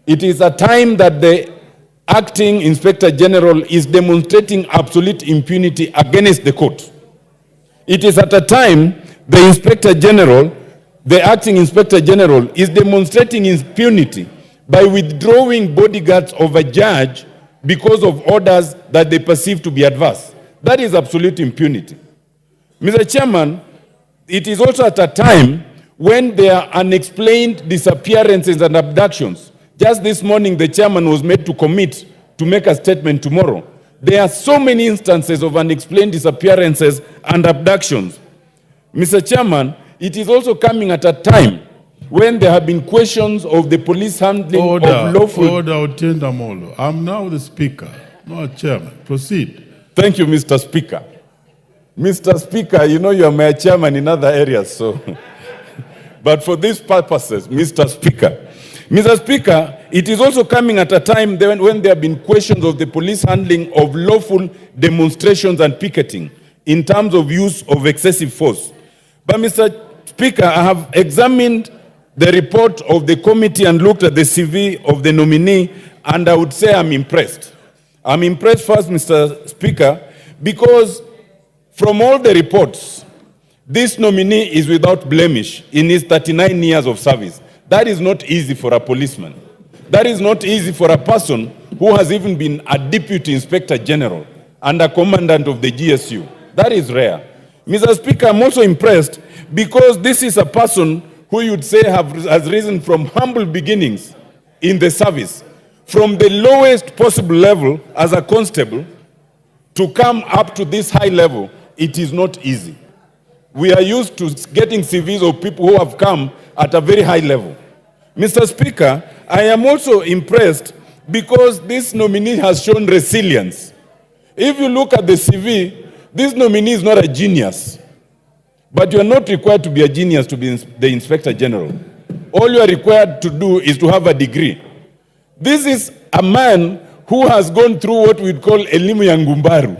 It is a time that the acting Inspector General is demonstrating absolute impunity against the court. It is at a time the Inspector General, the acting Inspector General, is demonstrating impunity by withdrawing bodyguards of a judge because of orders that they perceive to be adverse. That is absolute impunity. Mr. Chairman, it is also at a time when there are unexplained disappearances and abductions. Just this morning, the chairman was made to commit to make a statement tomorrow. There are so many instances of unexplained disappearances and abductions. Mr. Chairman, it is also coming at a time when there have been questions of the police handling of lawful... Order, Otenda. I'm now the speaker, not chairman. Proceed. Thank you, Mr. Speaker. Mr. Speaker, you know you are my chairman in other areas, so... But for these purposes, Mr. Speaker, it is also coming at a time when there have been questions of the police handling of lawful demonstrations and picketing in terms of use of excessive force. But Mr. Speaker, I have examined the report of the committee and looked at the CV of the nominee, and I would say I'm impressed. I'm impressed first, Mr. Speaker, because from all the reports, this nominee is without blemish in his 39 years of service. That is not easy for a policeman. That is not easy for a person who has even been a deputy inspector general and a commandant of the GSU. That is rare. Mr. Speaker, I'm also impressed because this is a person who you'd say has risen from humble beginnings in the service, from the lowest possible level as a constable to come up to this high level. It is not easy. We are used to getting CVs of people who have come at a very high level. Mr. Speaker, I am also impressed because this nominee has shown resilience. If you look at the CV, this nominee is not a genius. But you are not required to be a genius to be the Inspector General. All you are required to do is to have a degree. This is a man who has gone through what we'd call elimu ya ngumbaru.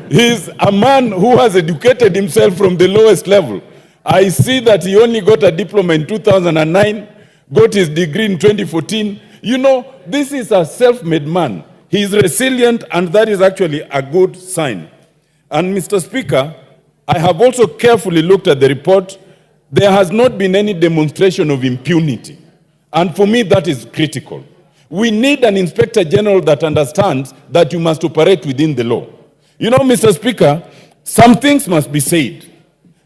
He's a man who has educated himself from the lowest level. I see that he only got a diploma in 2009, got his degree in 2014, You know, this is a self-made man. He is resilient, and that is actually a good sign. And Mr. Speaker, I have also carefully looked at the report. There has not been any demonstration of impunity. And for me, that is critical. We need an Inspector General that understands that you must operate within the law. You know, Mr. Speaker, some things must be said.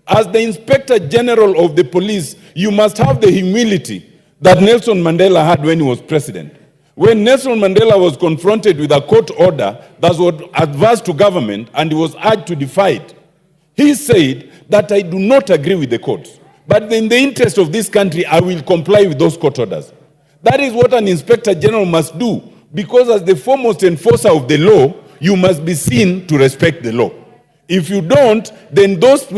As the Inspector General of the police, you must have the humility that Nelson Mandela had when he was president. When Nelson Mandela was confronted with a court order that was adverse to government and he was urged to defy it, he said that I do not agree with the courts, but in the interest of this country, I will comply with those court orders. That is what an Inspector General must do, because as the foremost enforcer of the law, you must be seen to respect the law. If you don't, then those to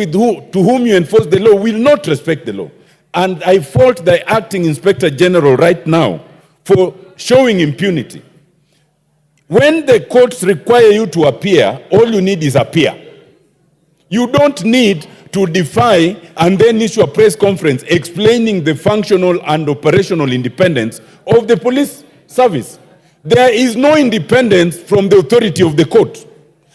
whom you enforce the law will not respect the law. And I fault the acting Inspector General right now for showing impunity. When the courts require you to appear, all you need is appear. You don't need to defy and then issue a press conference explaining the functional and operational independence of the police service. There is no independence from the authority of the court.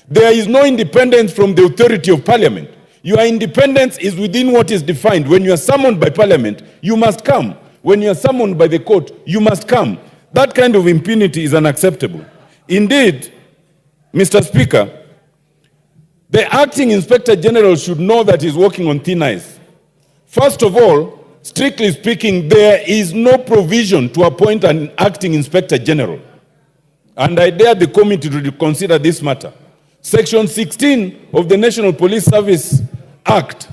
There is no independence from the authority of parliament. Your independence is within what is defined. When you are summoned by parliament, you must come. When you are summoned by the court, you must come. That kind of impunity is unacceptable. Indeed, Mr. Speaker, the acting Inspector General should know that he's working on thin ice. First of all, strictly speaking, there is no provision to appoint an acting Inspector General. And I dare the committee to consider this matter. Section 16 of the National Police Service Act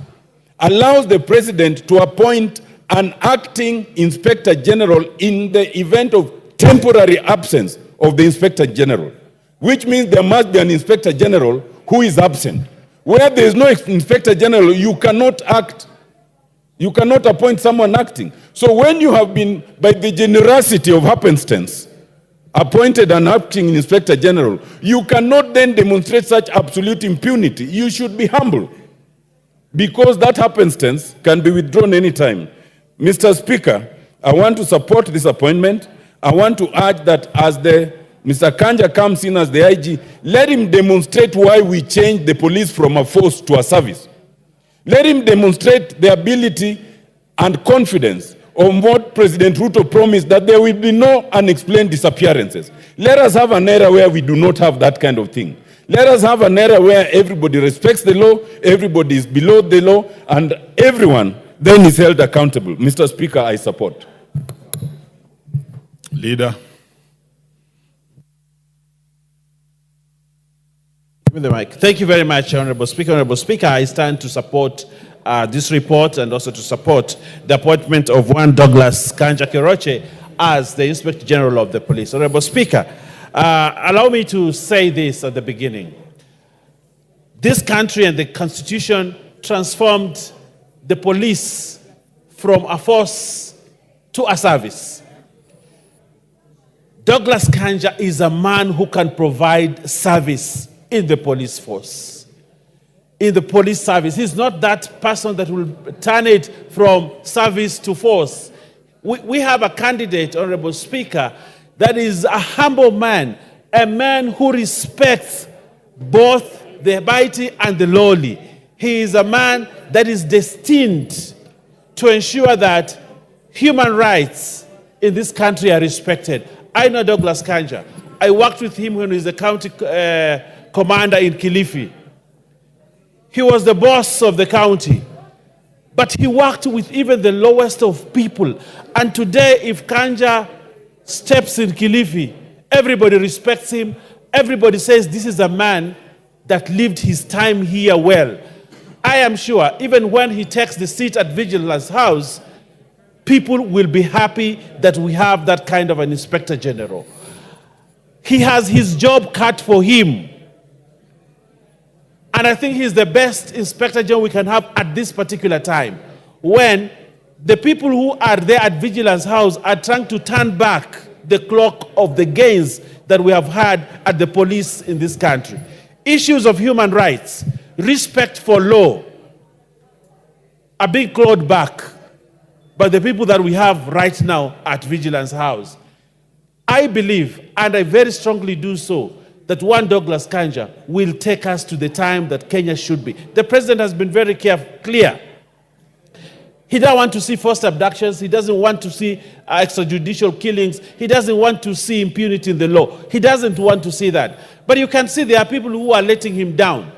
allows the President to appoint an acting Inspector General in the event of temporary absence of the Inspector General, which means there must be an Inspector General who is absent. Where there is no Inspector General, you cannot act. You cannot appoint someone acting. So when you have been, by the generosity of happenstance, appointed an acting Inspector General, you cannot then demonstrate such absolute impunity. You should be humble, because that happenstance can be withdrawn anytime. Mr. Speaker, I want to support this appointment. I want to urge that as Mr. Kanja comes in as the IG, let him demonstrate why we changed the police from a force to a service. Let him demonstrate the ability and confidence on what President Ruto promised, that there will be no unexplained disappearances. Let us have an era where we do not have that kind of thing. Let us have an era where everybody respects the law, everybody is below the law, and everyone then is held accountable. Mr. Speaker, I support. Leader. Give me the mic. Thank you very much, Honorable Speaker. Honorable Speaker, I stand to support this report and also to support the appointment of one Douglas Kanja Kiroche as the Inspector General of the Police. Honorable Speaker, allow me to say this at the beginning. This country and the Constitution transformed the police from a force to a service. Douglas Kanja is a man who can provide service in the police force, in the police service. He's not that person that will turn it from service to force. We have a candidate, Honorable Speaker, that is a humble man, a man who respects both the mighty and the lowly. He is a man that is destined to ensure that human rights in this country are respected. I know Douglas Kanja. I worked with him when he was a county commander in Kilifi. He was the boss of the county, but he worked with even the lowest of people. And today, if Kanja steps in Kilifi, everybody respects him. Everybody says this is a man that lived his time here well. I am sure even when he takes the seat at Vigilance House, people will be happy that we have that kind of an Inspector General. He has his job cut for him. And I think he's the best Inspector General we can have at this particular time, when the people who are there at Vigilance House are trying to turn back the clock of the gains that we have had at the police in this country. Issues of human rights, respect for law, are being clawed back by the people that we have right now at Vigilance House. I believe, and I very strongly do so, that one Douglas Kanja will take us to the time that Kenya should be. The president has been very clear. He doesn't want to see forced abductions. He doesn't want to see extrajudicial killings. He doesn't want to see impunity in the law. He doesn't want to see that. But you can see there are people who are letting him down.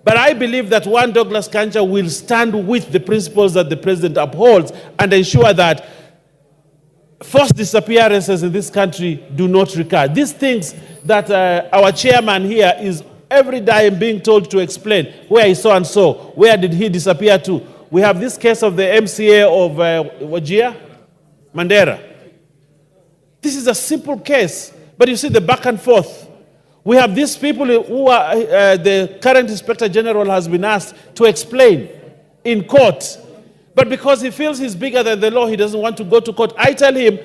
But I believe that one Douglas Kanja will stand with the principles that the president upholds and ensure that forced disappearances in this country do not recur. These things that our chairman here is every day being told to explain where is so and so, where did he disappear to. We have this case of the MCA of Wajir, Mandera. This is a simple case, but you see the back and forth. We have these people who are, the current Inspector General has been asked to explain in court. But because he feels he's bigger than the law, he doesn't want to go to court. I tell him,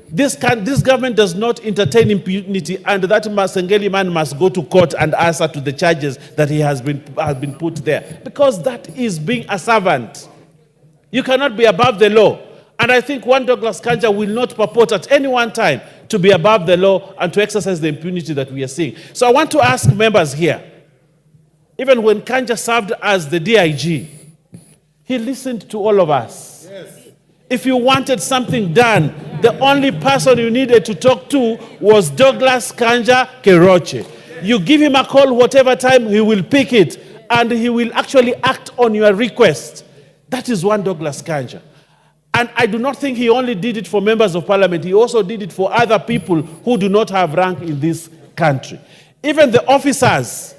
this government does not entertain impunity, and that Masengeli man must go to court and answer to the charges that he has been put there. Because that is being a servant. You cannot be above the law. And I think one Douglas Kanja will not purport at any one time to be above the law and to exercise the impunity that we are seeing. So I want to ask members here, even when Kanja served as the DIG, he listened to all of us. Yes. If you wanted something done, the only person you needed to talk to was Douglas Kanja Keroche. You give him a call whatever time, he will pick it, and he will actually act on your request. That is one Douglas Kanja. And I do not think he only did it for members of parliament. He also did it for other people who do not have rank in this country. Even the officers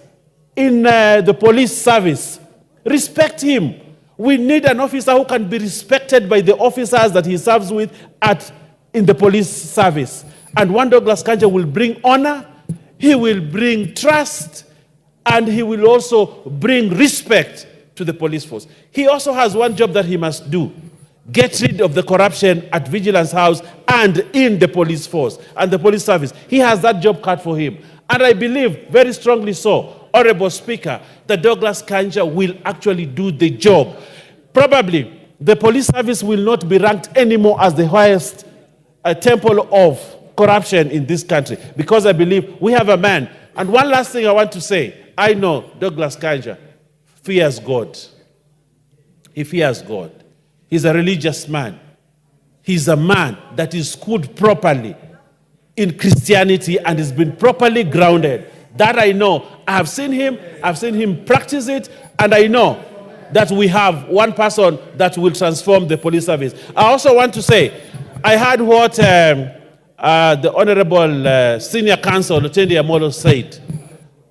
in the police service respect him. We need an officer who can be respected by the officers that he serves with in the police service. And one Douglas Kanja will bring honor, he will bring trust, and he will also bring respect to the police force. He also has one job that he must do: get rid of the corruption at Vigilance House and in the police force and the police service. He has that job cut for him. And I believe very strongly so, Honorable Speaker, that Douglas Kanja will actually do the job. Probably the police service will not be ranked anymore as the highest temple of corruption in this country, because I believe we have a man. And one last thing I want to say, I know Douglas Kanja fears God. He fears God. He's a religious man. He's a man that is schooled properly in Christianity and has been properly grounded. That I know. I have seen him practice it, and I know that we have one person that will transform the police service. I also want to say, I heard what the Honorable Senior Counsel, Lieutenant Amolo, said.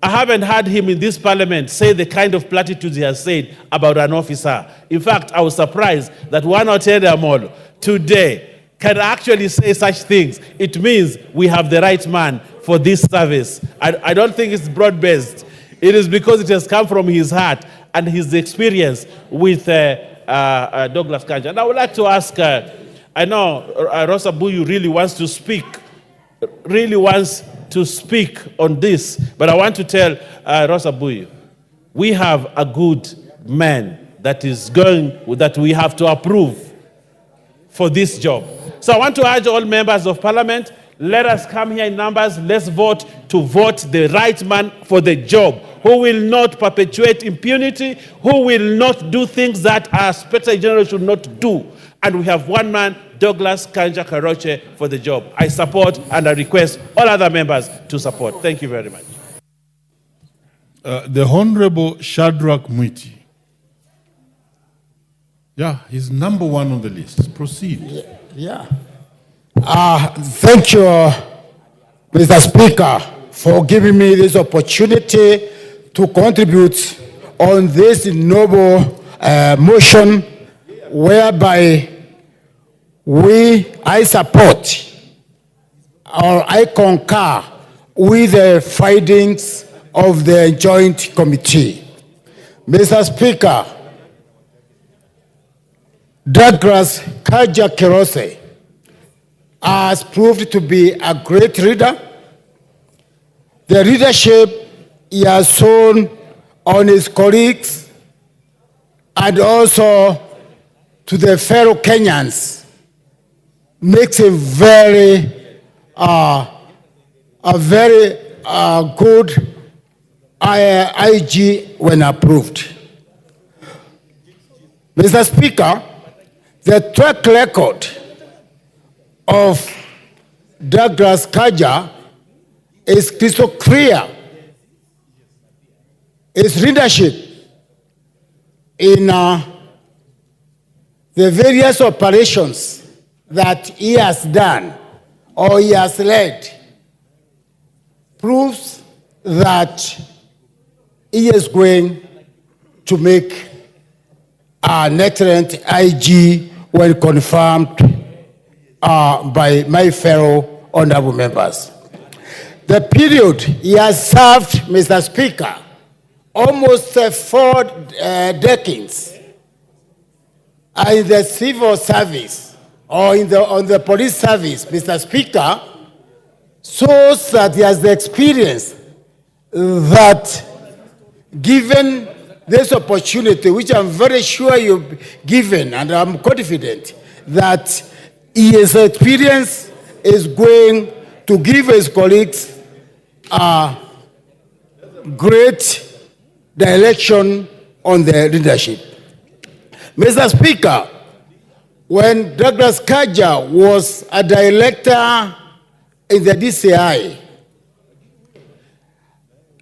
I haven't heard him in this parliament say the kind of platitudes he has said about an officer. In fact, I was surprised that one Lieutenant Amolo today can actually say such things. It means we have the right man for this service. I don't think it's broad-based. It is because it has come from his heart and his experience with Douglas Kanja. And I would like to ask, I know Rosa Buyu really wants to speak on this, but I want to tell Rosa Buyu, we have a good man that we have to approve for this job. So I want to urge all members of parliament, let us come here in numbers, let's vote the right man for the job, who will not perpetuate impunity, who will not do things that our Inspector General should not do. And we have one man, Douglas Kanja Keroche, for the job. I support and I request all other members to support. Thank you very much. The Honorable Shadrach Mwiti. Yeah, he's number one on the list. Proceed. Yeah. Thank you, Mr. Speaker, for giving me this opportunity to contribute on this noble motion whereby I support or I concur with the findings of the Joint Committee. Mr. Speaker, Douglas Kanja Keroche has proved to be a great leader. The leadership he has shown on his colleagues and also to the fellow Kenyans makes him very a very good IG when approved. Mr. Speaker, the track record of Douglas Kanja is crystal clear. His leadership in the various operations that he has done or he has led proves that he is going to make an excellent IG when confirmed by my fellow honorable members. The period he has served, Mr. Speaker, almost 4 decades in the civil service or on the police service, Mr. Speaker, shows that he has the experience that given this opportunity, which I'm very sure you've given, and I'm confident that his experience is going to give his colleagues a great direction on their leadership. Mr. Speaker, when Douglas Kanja was a director in the DCI,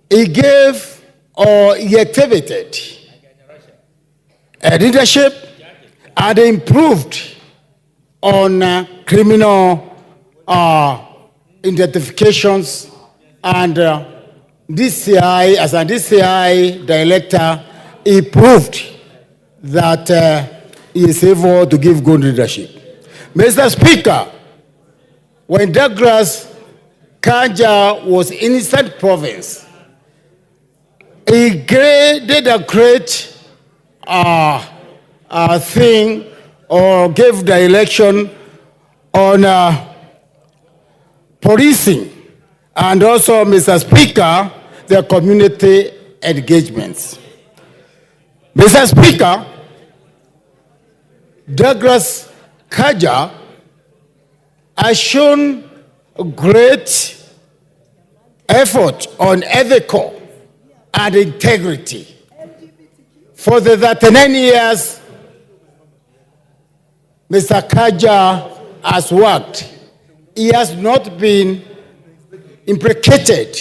he gave or he activated a leadership and improved on criminal identifications, and DCI, as a DCI director, he proved that he is able to give good leadership. Mr. Speaker, when Douglas Kanja was in Eastern Province, he did a great thing or gave direction on policing and also, Mr. Speaker, the community engagements. Mr. Speaker, Douglas Kanja has shown great effort on ethical and integrity. For the 39 years Mr. Kanja has worked, he has not been implicated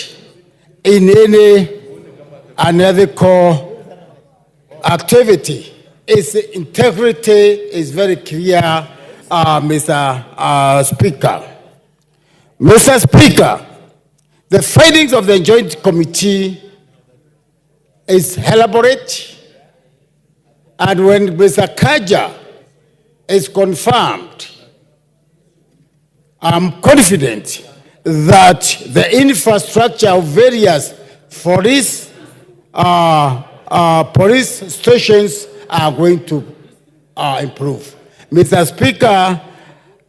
in any unethical activity. His integrity is very clear, Mr. Speaker. Mr. Speaker, the findings of the Joint Committee is elaborate, and when Mr. Kanja is confirmed, I'm confident that the infrastructure of various police stations are going to improve. Mr. Speaker,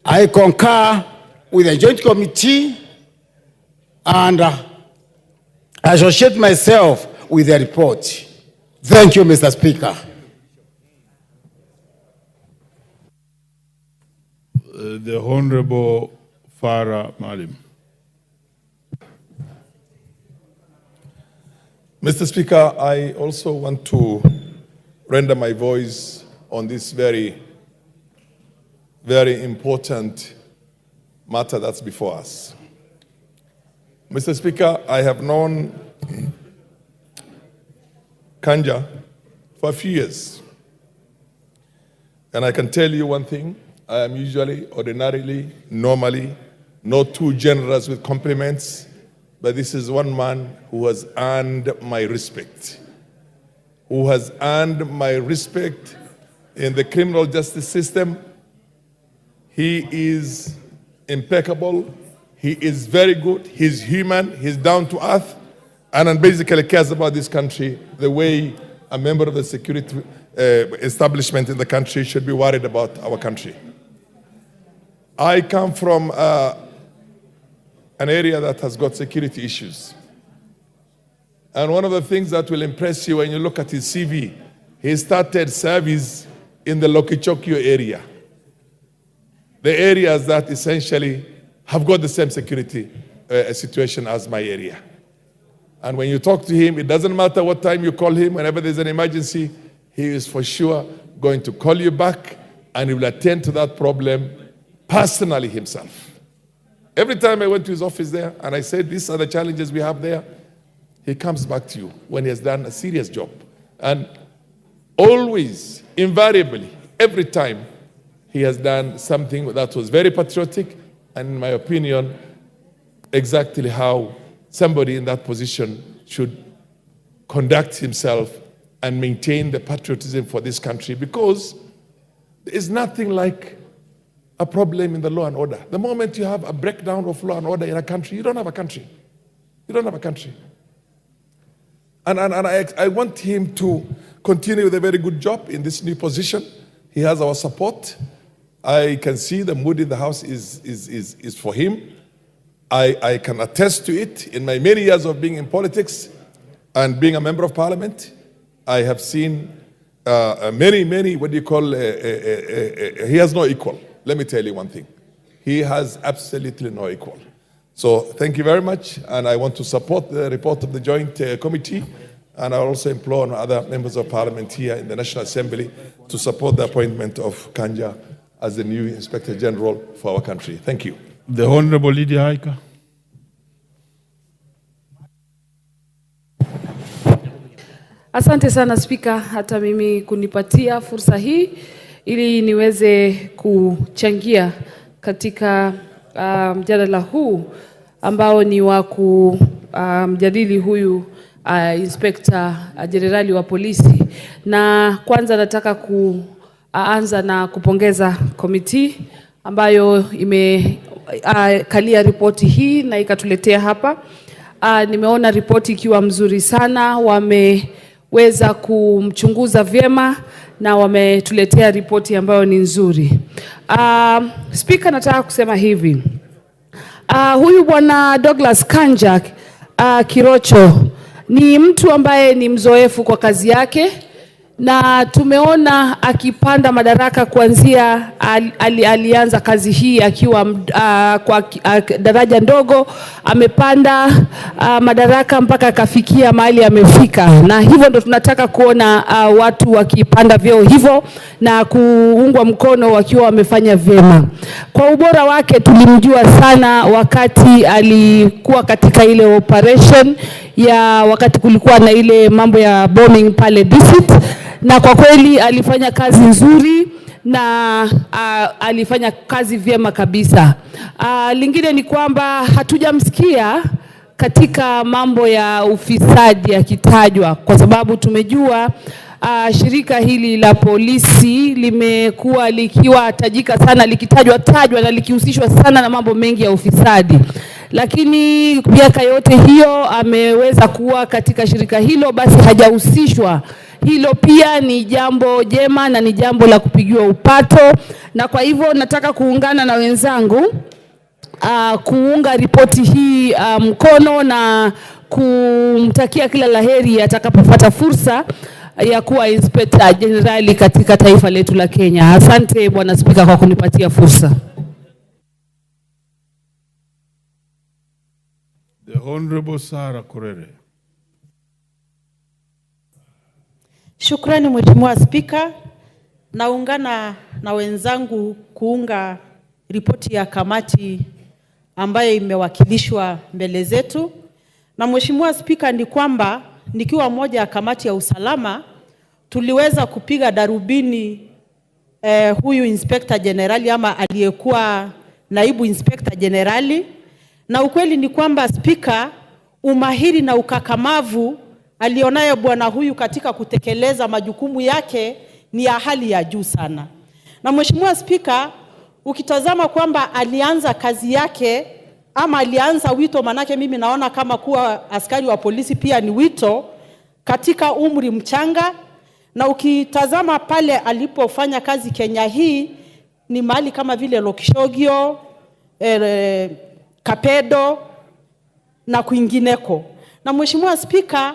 I concur with the Joint Committee and associate myself with the report. Thank you, Mr. Speaker. The Honorable Farah Malim. Mr. Speaker, I also want to render my voice on this very, very important matter that's before us. Mr. Speaker, I have known Kanja for a few years. And I can tell you one thing, I am usually, ordinarily, normally, not too generous with compliments, but this is one man who has earned my respect, who has earned my respect in the criminal justice system. He is impeccable, he is very good, he's human, he's down to earth, and basically cares about this country the way a member of the security establishment in the country should be worried about our country. I come from an area that has got security issues. And one of the things that will impress you when you look at his CV, he started service in the Lokichokio area. The areas that essentially have got the same security a situation as my area. And when you talk to him, it doesn't matter what time you call him, whenever there's an emergency, he is for sure going to call you back and he will attend to that problem personally himself. Every time I went to his office there and I said, these are the challenges we have there, he comes back to you when he has done a serious job. And always, invariably, every time, he has done something that was very patriotic and, in my opinion, exactly how somebody in that position should conduct himself and maintain the patriotism for this country, because there is nothing like a problem in the law and order. The moment you have a breakdown of law and order in a country, you don't have a country. You don't have a country. And I want him to continue with a very good job in this new position. He has our support. I can see the mood in the House is for him. I can attest to it. In my many years of being in politics and being a member of parliament, I have seen many, what do you call, he has no equal. Let me tell you one thing. He has absolutely no equal. So thank you very much, and I want to support the report of the Joint Committee, and I also implore on other members of parliament here in the National Assembly to support the appointment of Kanja as the new Inspector General for our country. Thank you. The Honorable Lydia Haika. Asante sana Spika, hata mimi kunipatia fursa hii ili niweze kuchangia katika mjadala huu ambao ni wa kumjadili huyu Inspector Generali wa polisi. Na kwanza nataka kuanza na kupongeza komiti ambayo imekalia ripoti hii na ikatuletea hapa. Nimeona ripoti ikiwa mzuri sana, wameweza kumchunguza vyema na wametuletea ripoti ambayo ni nzuri. Speaker, nataka kusema hivi. Huyu bwana Douglas Kanja Kirocho ni mtu ambaye ni mzoefu kwa kazi yake, na tumeona akipanda madaraka kuanzia alianza kazi hii akiwa kwa daraja ndogo, amepanda madaraka mpaka akafikia mahali amefika, na hivyo ndo tunataka kuona watu wakipanda vyeo hivyo na kuungwa mkono wakiwa wamefanya vyema. Kwa ubora wake tulimjua sana wakati alikuwa katika ile operation ya wakati kulikuwa na ile mambo ya bombing pale Disit, na kwa kweli alifanya kazi nzuri na alifanya kazi vyema kabisa. Lingine ni kwamba hatujamsikia katika mambo ya ufisadi akitajwa, kwa sababu tumejua shirika hili la polisi limekuwa likiwa tajika sana, likitajwa na likihusishwa sana na mambo mengi ya ufisadi. Lakini miaka yote hiyo ameweza kuwa katika shirika hilo, basi hajahusishwa. Hilo pia ni jambo jema na ni jambo la kupigiwa upato, na kwa hivyo nataka kuungana na wenzangu kuunga ripoti hii mkono na kumtakia kila laheri atakapopata fursa ya kuwa Inspector Generali katika taifa letu la Kenya. Asante Bwana Spika kwa kunipatia fursa. The Honorable Sarah Korere. Shukrani Mheshimiwa Spika. Naungana na wenzangu kuunga ripoti ya kamati ambayo imewakilishwa mbele zetu. Na Mheshimiwa Spika, ni kwamba nikiwa moja ya kamati ya usalama tuliweza kupiga darubini huyu Inspector Generali ama aliyekuwa naibu Inspector Generali, na ukweli ni kwamba Spika, umahiri na ukakamavu alionayo bwana huyu katika kutekeleza majukumu yake ni ya hali ya juu sana. Na Mheshimiwa Spika, ukitazama kwamba alianza kazi yake ama alianza wito, manake mimi naona kama kuwa askari wa polisi pia ni wito, katika umri mchanga, na ukitazama pale alipofanya kazi Kenya hii ni mahali kama vile Lokishogio, Kapedo na kwingineko. Na Mheshimiwa Spika,